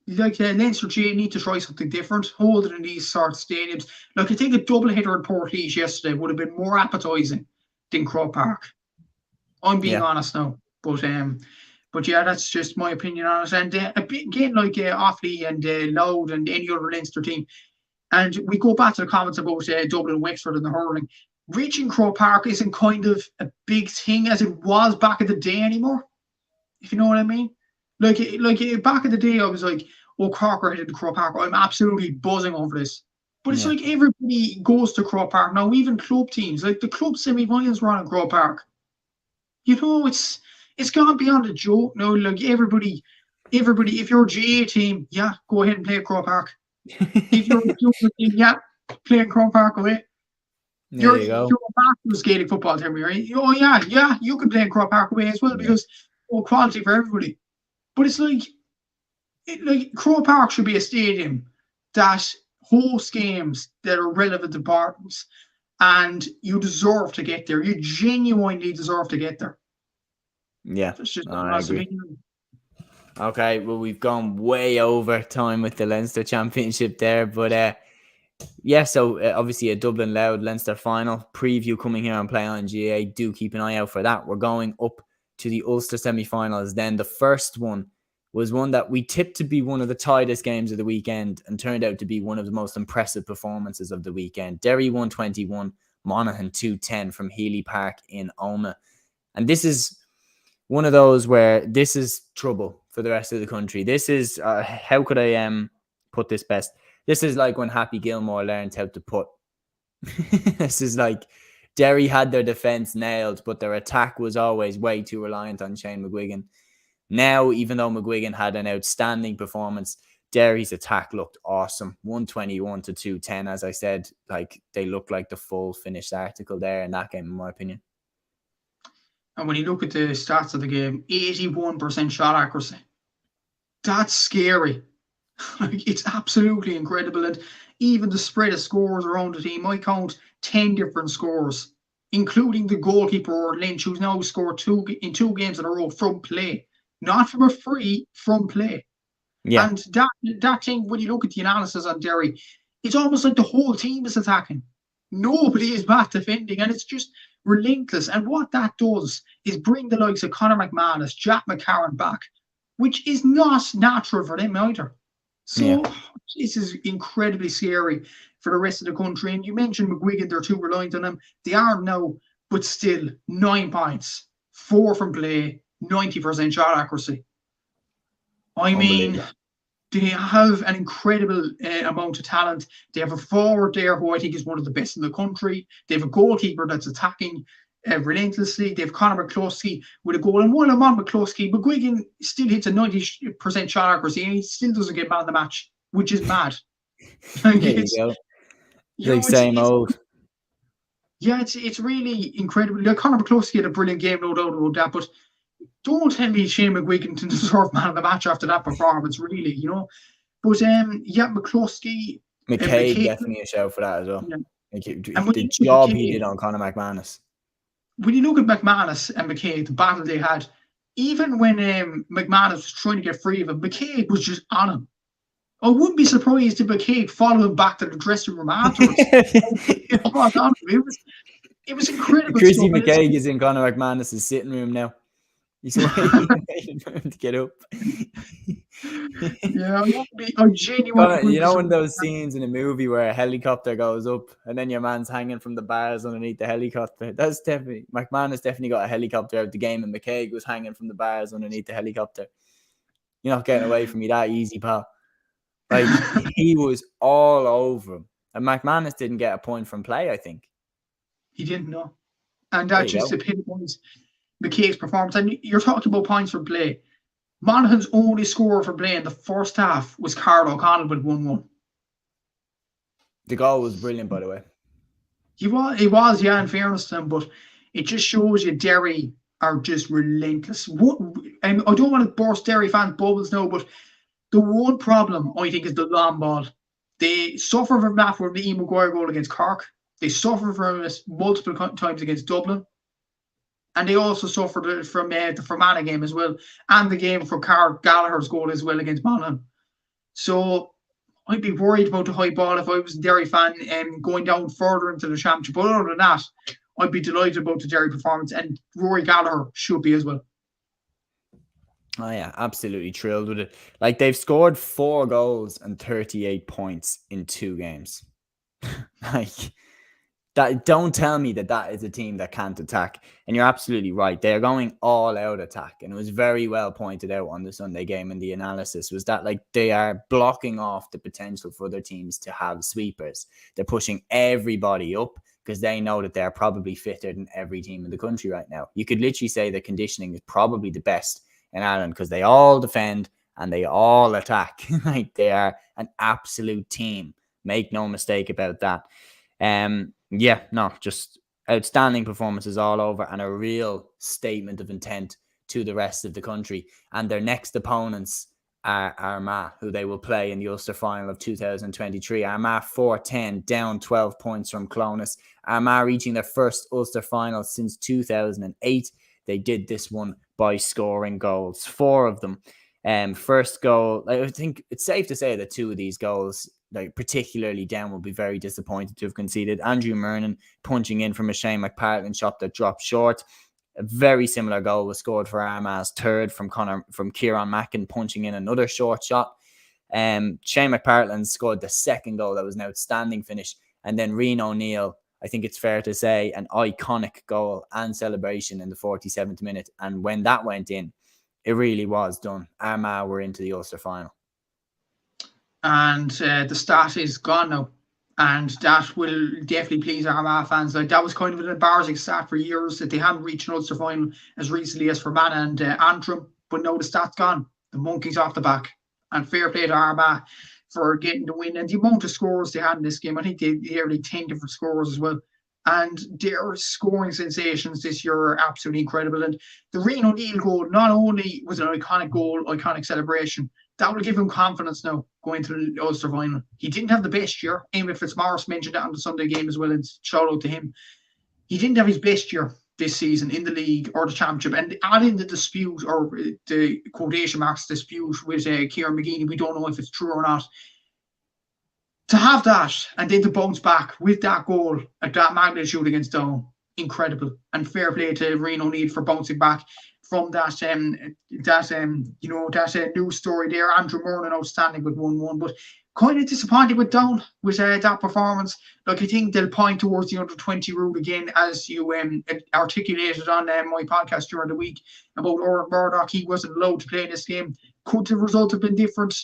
like Leinster GAA need to try something different, hold it in these sort of stadiums. Like, I think a double header in Portlaoise yesterday would have been more appetising than Croke Park. I'm being honest now, but yeah, that's just my opinion on it. And again, like Offaly and Louth and any other Leinster team, and we go back to the comments about Dublin and Wexford and the hurling. Reaching Croke Park isn't kind of a big thing as it was back in the day anymore, if you know what I mean. Like back in the day, I was like, oh, Cork are headed to Croke Park. I'm absolutely buzzing over this. But it's like everybody goes to Croke Park now, even club teams. Like, the club semi-finals were on in Croke Park. It's gone beyond a joke now. Like, everybody, if you're a GAA team, yeah, go ahead and play at Croke Park. If you're a junior team, yeah, play at Croke Park away. You're a master's Gaelic football team, right? Oh yeah, you can play in Croke Park away as well, because quality for everybody. But it's like Croke Park should be a stadium that hosts games that are relevant to partners, and you deserve to get there. You genuinely deserve to get there. Yeah, that's just I agree. Okay, well, we've gone way over time with the Leinster Championship there, but so obviously a Dublin Louth Leinster final preview coming here on Play On GAA. Do keep an eye out for that. We're going up to the Ulster semi-finals. Then the first one was one that we tipped to be one of the tightest games of the weekend, and turned out to be one of the most impressive performances of the weekend. Derry 121, Monaghan 210 from Healy Park in Omagh. And this is one of those where this is trouble for the rest of the country. This is, how could I put this best? This is like when Happy Gilmore learned how to putt. This is like Derry had their defence nailed, but their attack was always way too reliant on Shane McGuigan. Now, even though McGuigan had an outstanding performance, Derry's attack looked awesome. 121 to 210, as I said. Like, they look like the full finished article there in that game, in my opinion. And when you look at the stats of the game, 81% shot accuracy. That's scary. Like, it's absolutely incredible. And even the spread of scores around the team, I count 10 different scores, including the goalkeeper, Lynch, who's now scored two games in a row from play. Not from a free, from play. Yeah. And that thing, when you look at the analysis on Derry, it's almost like the whole team is attacking. Nobody is back defending, and it's just relentless. And what that does is bring the likes of Conor McManus, Jack McCarron back, which is not natural for them either. So this is incredibly scary for the rest of the country. And you mentioned McGuigan, they're too reliant on him. They are now, but still 9 points, 4 from play, 90% shot accuracy. I mean, they have an incredible amount of talent. They have a forward there who I think is one of the best in the country. They have a goalkeeper that's attacking relentlessly. They have Conor McCluskey with a goal. And while I'm on McCluskey, McGuigan still hits a 90% shot accuracy, and he still doesn't get man of the match, which is mad. Like, there you go. Like, same old. Yeah, it's really incredible. Like, Conor McCluskey had a brilliant game, no doubt about that, but don't tell me Shane McGuigan to deserve man of the match after that performance, really, But McCluskey. McKay definitely a shout for that as well. Yeah. Like, the job he did on Conor McManus. When you look at McManus and McKay, the battle they had, even when McManus was trying to get free of him, McKay was just on him. I wouldn't be surprised if McKay followed him back to the dressing room afterwards. It was incredible. Chrissy McKay is in Conor McManus' sitting room now. He's waiting for him to get up. Yeah, I genuinely. You know, in those scenes in a movie where a helicopter goes up and then your man's hanging from the bars underneath the helicopter. That's definitely McManus definitely got a helicopter out of the game, and McKay was hanging from the bars underneath the helicopter. You're not getting away from me that easy, pal. Like, he was all over him. And McManus didn't get a point from play, I think. He didn't know. And There that you just go. epitomised McKay's performance. And you're talking about points from play. Monaghan's only scorer for play in the first half was Carl O'Connell with 1-1. The goal was brilliant, by the way. He was, yeah, in fairness to him, but it just shows you Derry are just relentless. I don't want to burst Derry fans' bubbles now, but the one problem, I think, is the long ball. They suffer from that from the Ian Maguire goal against Cork. They suffer from it multiple times against Dublin. And they also suffered from the Fermanagh game as well, and the game for Carl Gallagher's goal as well against Monaghan. So I'd be worried about the high ball if I was a Derry fan going down further into the championship. But other than that, I'd be delighted about the Derry performance, and Rory Gallagher should be as well. Oh yeah, absolutely thrilled with it. Like, they've scored 4 goals and 38 points in 2 games. Like, that, don't tell me that is a team that can't attack. And you're absolutely right. They are going all out attack. And it was very well pointed out on the Sunday game in the analysis, was that, like, they are blocking off the potential for other teams to have sweepers. They're pushing everybody up because they know that they're probably fitter than every team in the country right now. You could literally say the conditioning is probably the best in Ireland because they all defend and they all attack. Like, they are an absolute team. Make no mistake about that. Just outstanding performances all over and a real statement of intent to the rest of the country. And their next opponents are Armagh, who they will play in the Ulster final of 2023. Armagh 4-10, down 12 points from Clonus. Armagh reaching their first Ulster final since 2008. They did this one by scoring goals, 4 of them. First goal, I think it's safe to say that 2 of these goals, like particularly down, will be very disappointed to have conceded. Andrew Murnan punching in from a Shane McPartland shot that dropped short. A very similar goal was scored for Armagh's third from Kieran Mackin punching in another short shot. Shane McPartland scored the second goal. That was an outstanding finish. And then Rian O'Neill, I think it's fair to say, an iconic goal and celebration in the 47th minute. And when that went in, it really was done. Armagh were into the Ulster final. And the stat is gone now. And that will definitely please Armagh fans. Like, that was kind of an embarrassing stat for years that they hadn't reached an Ulster final as recently as Fermanagh and Antrim. But now the stat's gone. The monkey's off the back. And fair play to Armagh for getting the win. And the amount of scores they had in this game, I think they had 10 different scores as well. And their scoring sensations this year are absolutely incredible. And the Rian O'Neill goal not only was an iconic goal, iconic celebration, that will give him confidence now going to the Ulster final. He didn't have the best year. Eamon Fitzmaurice mentioned that on the Sunday game as well, and shout out to him. He didn't have his best year this season in the league or the championship. And add in the dispute, or the quotation marks dispute with Kieran McGeeney, we don't know if it's true or not. To have that and then to bounce back with that goal at that magnitude against Down, incredible. And fair play to Rian O'Neill for bouncing back from that news story there. Andrew Murnan outstanding with 1-1, but kind of disappointed with Down with that performance. Like, I think they'll point towards the under-20 rule again, as you articulated on my podcast during the week about Oran Murdoch. He wasn't allowed to play in this game. Could the result have been different?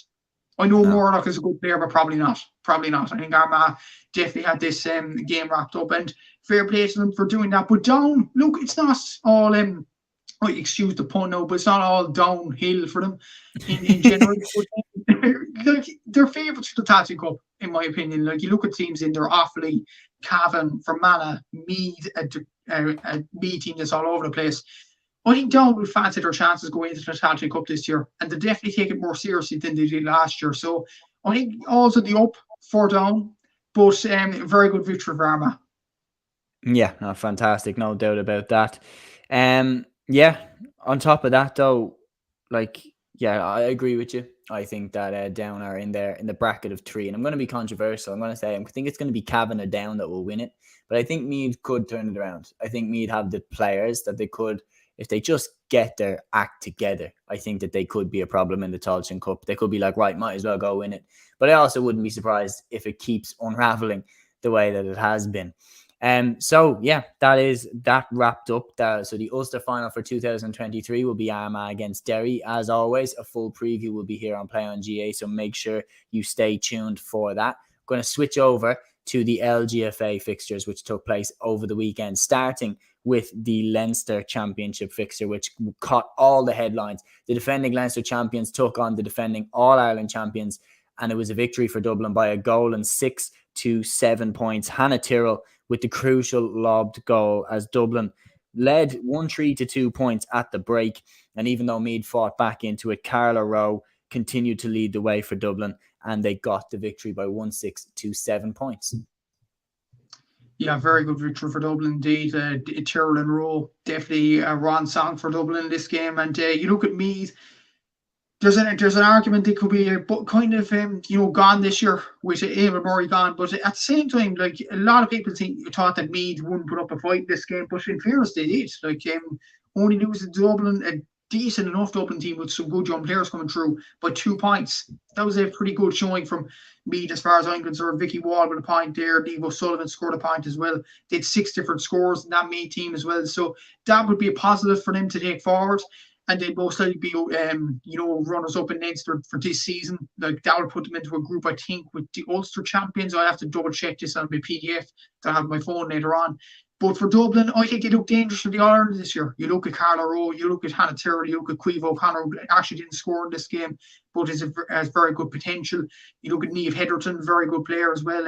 I know Murdoch is a good player, but probably not. Probably not. I think Armagh definitely had this game wrapped up, and fair play to them for doing that. But Down, look, it's not all excuse the pun now, but it's not all downhill for them in general. Like, they're favourites for the Tattoo Cup, in my opinion. Like, you look at teams in there, Offaly, Cavan, Fermanagh, Meath, a Meath team that's all over the place. I think Down will fancy their chances going into the Tattoo Cup this year, and they definitely take it more seriously than they did last year. So I think also the up for Down, but very good victory for Armagh. Yeah, no, fantastic, no doubt about that. On top of that though, I agree with you. I think that Down are in the bracket of 3, and I'm going to be controversial. I'm going to say I think it's going to be Cavan or Down that will win it, but I think Meath could turn it around. I think Meath have the players that they could, if they just get their act together. I think that they could be a problem in the Tailteann Cup. They could be like, right, might as well go win it. But I also wouldn't be surprised if it keeps unraveling the way that it has been. So yeah, that wrapped up. So the Ulster final for 2023 will be Armagh against Derry. As always, a full preview will be here on Play on GA, so make sure you stay tuned for that. I'm going to switch over to the LGFA fixtures, which took place over the weekend, starting with the Leinster Championship fixture, which caught all the headlines. The defending Leinster champions took on the defending All-Ireland champions, and it was a victory for Dublin by a goal and 6 to 7 points. Hannah Tyrrell with the crucial lobbed goal as Dublin led 1-3 to 2 points at the break. And even though Meath fought back into it, Carla Rowe continued to lead the way for Dublin, and they got the victory by 1-6 to 7 points. Yeah, very good victory for Dublin indeed. Tyrrell and Rowe, definitely a run song for Dublin in this game. And you look at Meath, there's an argument they could be kind of gone this year with Eamon Murray gone, but at the same time, like a lot of people thought that Meath wouldn't put up a fight in this game, but in fairness they did. Like only losing to Dublin, a decent enough Dublin team with some good young players coming through, by 2 points. That was a pretty good showing from Meath as far as I'm concerned. Vicky Wall with a point there, Niamh O'Sullivan scored a point as well. They had 6 different scores in that Meath team as well, so that would be a positive for them to take forward. And they'd most likely be, runners up in Leinster for this season. Like that would put them into a group, I think, with the Ulster champions. I have to double check this on my PDF that I have on my phone later on. But for Dublin, I think they look dangerous for the All-Ireland this year. You look at Carla Rowe, you look at Hannah Tyrrell, you look at Caoimhe O'Connor, who actually didn't score in this game, but has very good potential. You look at Niamh Heatherton, very good player as well.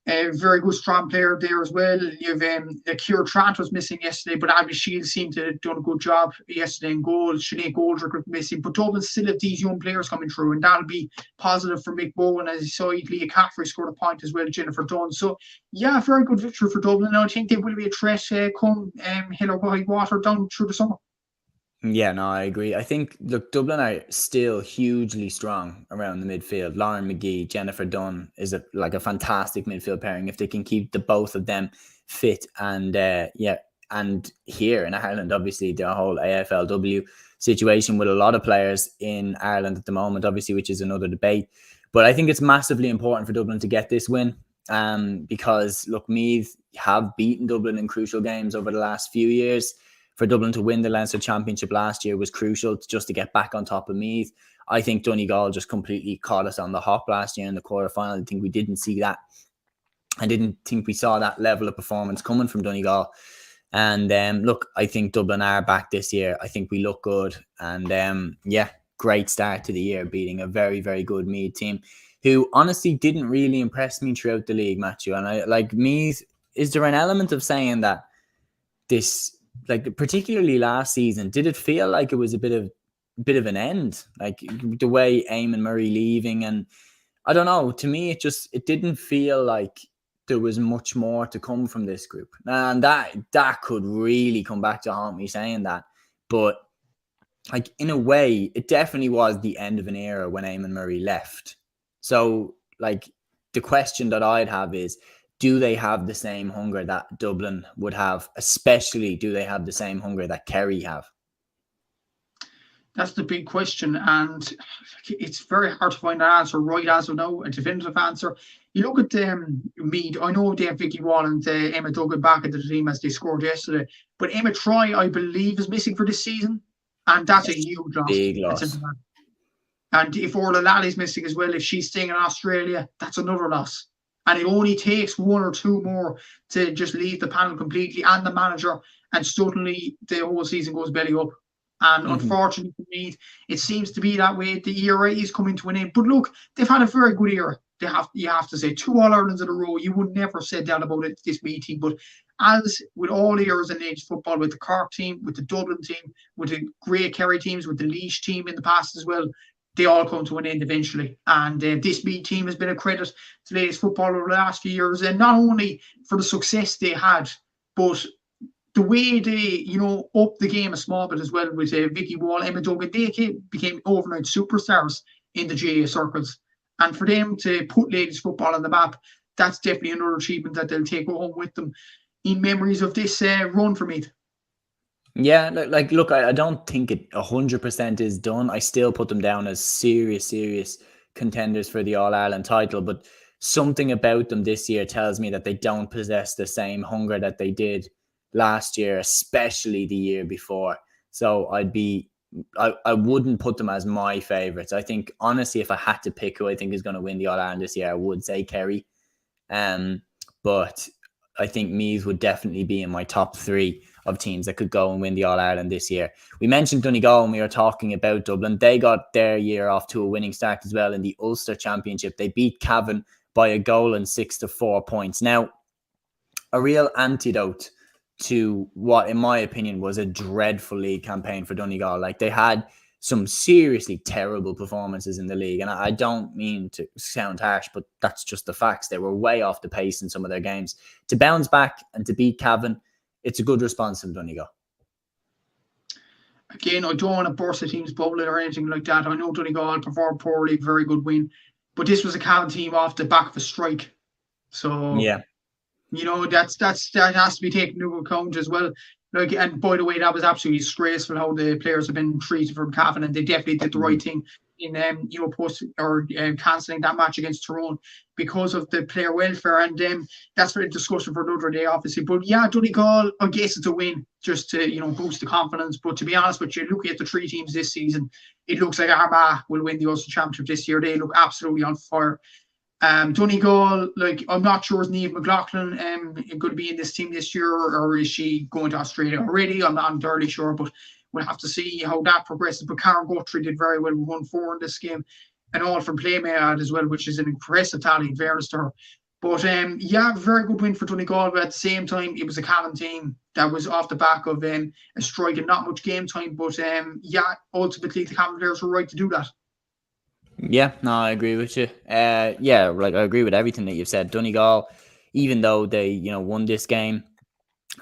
A very good strong player there as well. You've Ciara Trant was missing yesterday, but Abby Shields seemed to have done a good job yesterday in goal. Sinead Goldrick was missing, but Dublin still have these young players coming through, and that'll be positive for Mick Bowen. As you saw, Leah Caffrey scored a point as well, Jennifer Dunn. So yeah, very good victory for Dublin. And I think they will be a threat come hell or high water down through the summer. Yeah, no, I agree. I think, look, Dublin are still hugely strong around the midfield. Lauren McGee, Jennifer Dunn is a fantastic midfield pairing if they can keep the both of them fit. And and here in Ireland, obviously, the whole AFLW situation with a lot of players in Ireland at the moment, obviously, which is another debate. But I think it's massively important for Dublin to get this win because, look, Meath have beaten Dublin in crucial games over the last few years. For Dublin to win the Leinster Championship last year was crucial just to get back on top of Meath. I think Donegal just completely caught us on the hop last year in the quarterfinal. I think we didn't see that. I didn't think we saw that level of performance coming from Donegal. And look, I think Dublin are back this year. I think we look good. And great start to the year, beating a very, very good Meath team who honestly didn't really impress me throughout the league, Matthew. And I like Meath. Is there an element of saying that this, like particularly last season, did it feel like it was a bit of an end, like the way Eamon Murray leaving? And I don't know, to me it didn't feel like there was much more to come from this group, and that could really come back to haunt me saying that, but like in a way it definitely was the end of an era when Eamon Murray left. So like the question that I'd have is, do they have the same hunger that Dublin would have? Especially, do they have the same hunger that Kerry have? That's the big question, and it's very hard to find an answer right as of now, a definitive answer. You look at Meath. I know they have Vicky Wall and Emma Duggan back at the team as they scored yesterday, but Emma Troy, I believe, is missing for this season, and that's a huge loss. Big loss. And if Orla Lally's missing as well, if she's staying in Australia, that's another loss. And it only takes 1 or 2 more to just leave the panel completely and the manager, and suddenly the whole season goes belly up. And unfortunately for me, it seems to be that way. The era is coming to an end. But look, they've had a very good era. You have to say 2 All-Irelands in a row. You would never say that about it, this meeting. But as with all eras in ladies football, with the Cork team, with the Dublin team, with the Grey Kerry teams, with the Laois team in the past as well, they all come to an end eventually. And this Meath team has been a credit to ladies football over the last few years. And not only for the success they had, but the way they, upped the game a small bit as well with Vicky Wall, Emma Duggan. They became overnight superstars in the GAA circles. And for them to put ladies football on the map, that's definitely another achievement that they'll take home with them in memories of this run for Meath. Yeah, look, I don't think it 100% is done. I still put them down as serious contenders for the All-Ireland title. But something about them this year tells me that they don't possess the same hunger that they did last year, especially the year before. So I wouldn't put them as my favourites. I think, honestly, if I had to pick who I think is going to win the All-Ireland this year, I would say Kerry. But I think Meath would definitely be in my top 3 of teams that could go and win the All-Ireland this year. We mentioned Donegal when we were talking about Dublin. They got their year off to a winning start as well in the Ulster Championship. They beat Cavan by a goal and 6 to 4 points. Now, a real antidote to what, in my opinion, was a dreadful league campaign for Donegal. Like, they had some seriously terrible performances in the league. And I don't mean to sound harsh, but that's just the facts. They were way off the pace in some of their games. To bounce back and to beat Cavan, it's a good response from Donegal. Again, I don't want to burst the team's bubble or anything like that. I know Donegal performed poorly, very good win. But this was a Cavan team off the back of a strike. So, yeah, that has to be taken into account as well. Like, and by the way, that was absolutely disgraceful how the players have been treated from Cavan, and they definitely did the right thing in cancelling that match against Tyrone because of the player welfare, and that's for a discussion for another day, obviously. But yeah, Donegal, I guess it's a win just to boost the confidence. But to be honest with you, looking at the 3 teams this season, it looks like Armagh will win the Ulster Championship this year. They look absolutely on fire. Donegal, like, I'm not sure is Niamh McLaughlin going to be in this team this year, or is she going to Australia already? I'm not entirely sure, but we'll have to see how that progresses. But Karen Guthrie did very well with 1-4 in this game, and all from play may add as well, which is an impressive tally in fairness to her. But yeah, very good win for Donegal. But at the same time, it was a Cavan team that was off the back of a strike and not much game time. But yeah, ultimately the Cavan players were right to do that. Yeah, no, I agree with you. Yeah, like, I agree with everything that you've said. Donegal, even though they, won this game,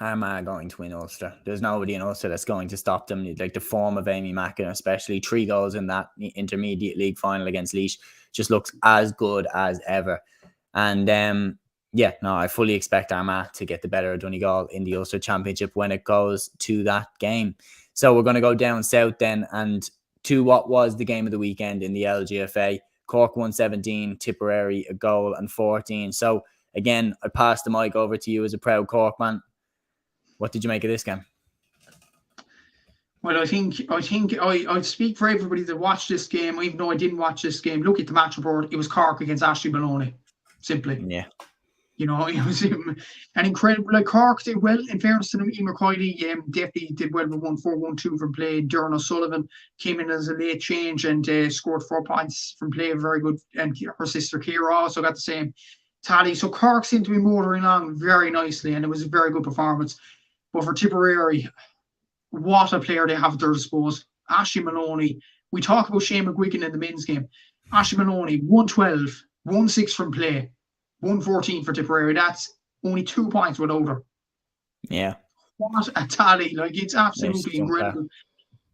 Armagh going to win Ulster. There's nobody in Ulster that's going to stop them. Like, the form of Amy Mackin, especially 3 goals in that intermediate league final against Laois, just looks as good as ever. And yeah, no, I fully expect Armagh to get the better of Donegal in the Ulster Championship when it goes to that game. So we're going to go down south then, and to what was the game of the weekend in the LGFA. Cork 117, Tipperary a goal and 14. So again, I pass the mic over to you as a proud Cork man. What did you make of this game? Well, I think I'd speak for everybody that watched this game, even though I didn't watch this game. Look at the match report. It was Cork against Ashley Maloney, simply. Yeah. It was an incredible. Like, Cork did well, in fairness to them. Emer Coyley definitely did well with 1-4, 1-2 from play. Darren O'Sullivan came in as a late change and scored 4 points from play. Very good. And her sister Ciara also got the same tally. So Cork seemed to be motoring along very nicely, and it was a very good performance. But for Tipperary, what a player they have at their disposal. Ashley Maloney. We talk about Shane McGuigan in the men's game. Ashley Maloney, 112, 1-6 from play. 114 for Tipperary. That's only 2 points without her. Yeah. What a tally. Like, it's absolutely incredible.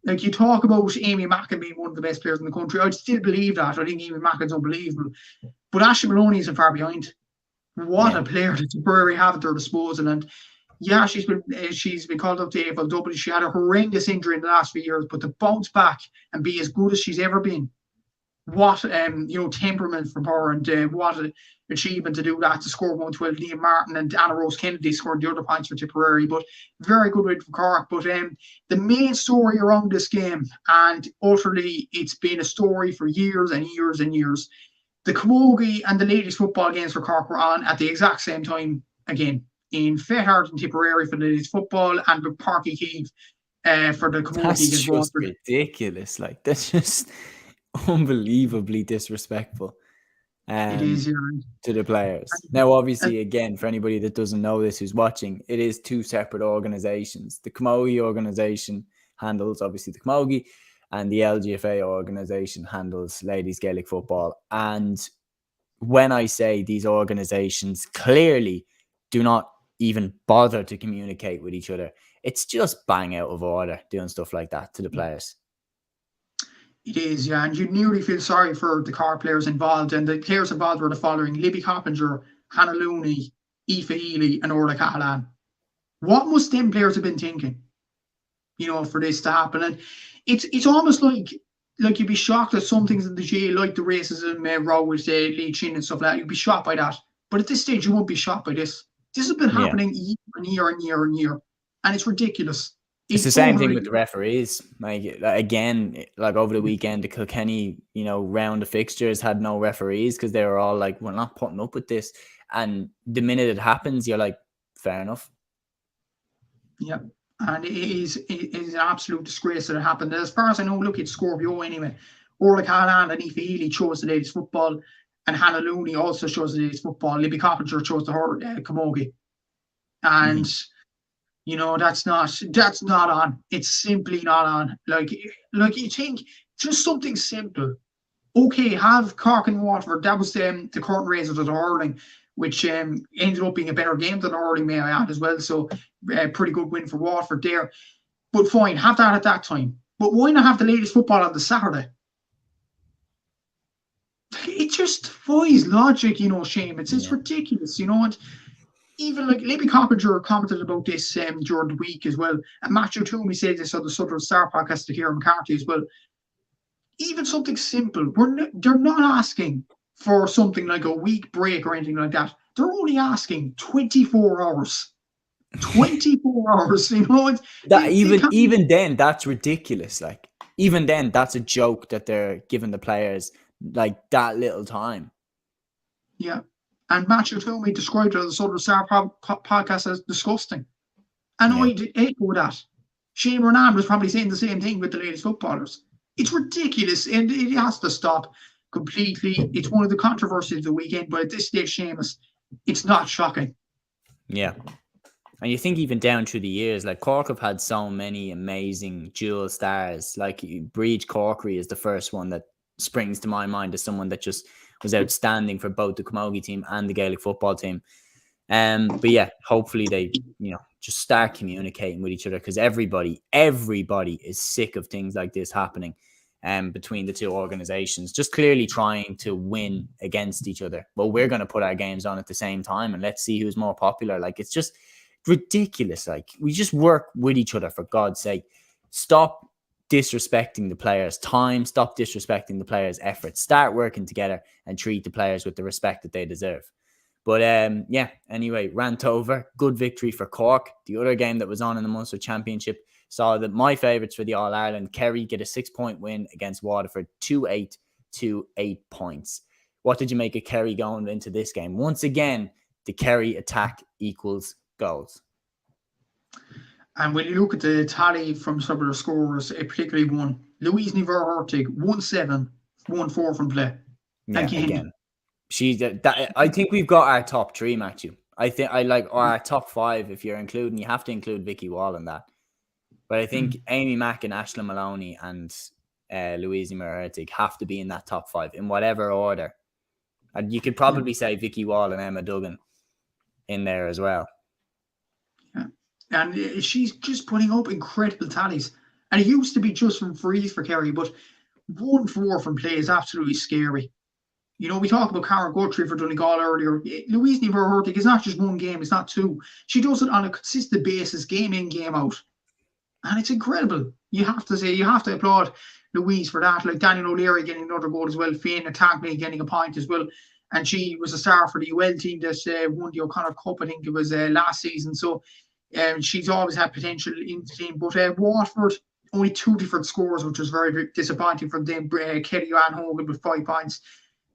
Like, you talk about Amy Mackin being one of the best players in the country. I'd still believe that. I think Amy Mackin's unbelievable. But Ashley Maloney isn't far behind. What a player that Tipperary have at their disposal. And yeah, she's been called up to AFLW. She had a horrendous injury in the last few years, but to bounce back and be as good as she's ever been, what temperament from her, and what an achievement to do that, to score 112. Liam Martin and Anna Rose Kennedy scored the other points for Tipperary, but very good win for Cork. But the main story around this game, and utterly it's been a story for years and years and years, the Camogie and the ladies football games for Cork were on at the exact same time again, in Fethard and Tipperary for the ladies football, and with Parky Keeve for the Camogie. That's just ridiculous. Like, that's just unbelievably disrespectful it is, to the players. Now, obviously, again, for anybody that doesn't know this who's watching, it is 2 separate organizations. The Camogie organization handles, obviously, the Camogie, and the LGFA organization handles ladies Gaelic football. And when I say these organizations clearly do not even bother to communicate with each other, it's just bang out of order doing stuff like that to the players. It is, yeah, and you nearly feel sorry for the Cork players involved, and the players involved were the following: Libby Coppinger, Hannah Looney, Aoife Healy, and Orla Cahalane. What must them players have been thinking, for this to happen? And it's almost like like you'd be shocked at some things in the GAA, like the racism row with Lee Chin and stuff like that. You'd be shocked by that. But at this stage, you won't be shocked by this. This has been happening year and year and year and year. And it's ridiculous. It's the same thing with the referees. Like again, like over the weekend, the Kilkenny, round of fixtures had no referees because they were all like, "We're not putting up with this." And the minute it happens, you're like, "Fair enough." Yeah, and it is an absolute disgrace that it happened. As far as I know, look, it's Scorpio anyway. Or like Hannah and Aoife Healy chose the ladies' football, and Hannah Looney also chose the ladies' football. Libby Coppinger chose the camogie, and. That's not on. It's simply not on. Like you think just something simple. Okay, have Cork and Waterford. That was the curtain raisers of the hurling, which ended up being a better game than the hurling, may I add as well. So pretty good win for Waterford there. But fine, have that at that time. But why not have the ladies' football on the Saturday? It just defies logic, Shame. It's ridiculous, And even like Libby Coppinger commented about this during the week as well. And Matthew Toomey said this on the Southern Star podcast to Kieran McCarthy as well. Even something simple. They're not asking for something like a week break or anything like that. They're only asking 24 hours. 24 hours, That even then, that's ridiculous. Like, even then, that's a joke that they're giving the players like that little time. Yeah. And Matthew Toomey described it on the Southern Star podcast as disgusting. And I echo that. Shane Renan was probably saying the same thing with the ladies footballers. It's ridiculous and it has to stop completely. It's one of the controversies of the weekend, but at this stage, Seamus, it's not shocking. Yeah. And you think even down through the years, like Cork have had so many amazing dual stars. Like Breach Corkery is the first one that springs to my mind as someone that just was outstanding for both the camogie team and the Gaelic football team. But yeah, hopefully they, just start communicating with each other because everybody is sick of things like this happening between the two organizations, just clearly trying to win against each other. Well, we're going to put our games on at the same time and let's see who's more popular. Like, it's just ridiculous. Like, we just work with each other, for God's sake. Stop disrespecting the players' time, stop disrespecting the players' efforts, start working together and treat the players with the respect that they deserve. But anyway, rant over. Good victory for Cork. The other game that was on in the Munster Championship saw that my favourites for the All-Ireland, Kerry, get a 6-point win against Waterford, 2-8 to 8 points. What did you make of Kerry going into this game? Once again, the Kerry attack equals goals. And when you look at the tally from some of the scorers, particularly one, Louise Niver-Hurtig, 1-7, 1-4 from play. Yeah, again. I think we've got our top three, Matthew. I think I like our top five if you're including, you have to include Vicky Wall in that. But I think Amy Mack and Aisling Maloney and Louise Niver-Hurtig have to be in that top five in whatever order. And you could probably say Vicky Wall and Emma Duggan in there as well. And she's just putting up incredible tallies. And it used to be just from frees for Kerry, but 1-4 from play is absolutely scary. We talk about Karen Guthrie for Donegal earlier. Louise Niver-Hurtig is not just one game, it's not two. She does it on a consistent basis, game in, game out. And it's incredible. You have to applaud Louise for that. Like Daniel O'Leary getting another goal as well, Fiona Tagney getting a point as well. And she was a star for the UL team that won the O'Connor Cup, I think it was last season. So she's always had potential in the team. But Waterford, only 2 different scores, which was very, very disappointing from them. Kelly Ann Hogan with 5 points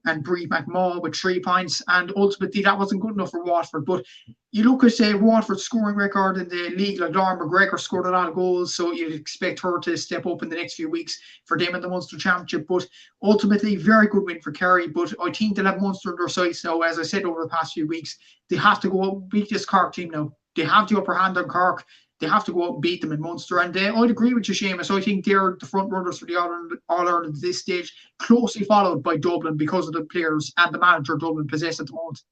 and Brie McMaw with 3 points. And ultimately, that wasn't good enough for Waterford. But you look at Waterford's scoring record in the league, like Lauren McGregor scored a lot of goals, so you'd expect her to step up in the next few weeks for them in the Munster Championship. But ultimately, very good win for Kerry. But I think they'll have Munster on their sights now. As I said over the past few weeks, they have to go out and beat this Cork team now. They have the upper hand on Cork. They have to go out and beat them in Munster. And I'd agree with you, Seamus. I think they're the front runners for the All-Ireland at this stage, closely followed by Dublin because of the players and the manager Dublin possess at the moment.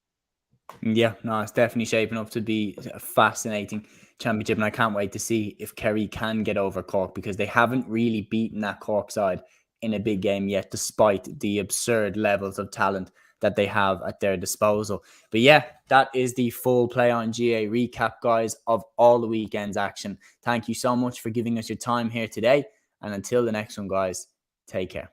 Yeah, no, it's definitely shaping up to be a fascinating championship. And I can't wait to see if Kerry can get over Cork because they haven't really beaten that Cork side in a big game yet, despite the absurd levels of talent that they have at their disposal. But yeah, that is the full Play On GAA recap, guys, of all the weekend's action. Thank you so much for giving us your time here today. And until the next one, guys, Take care.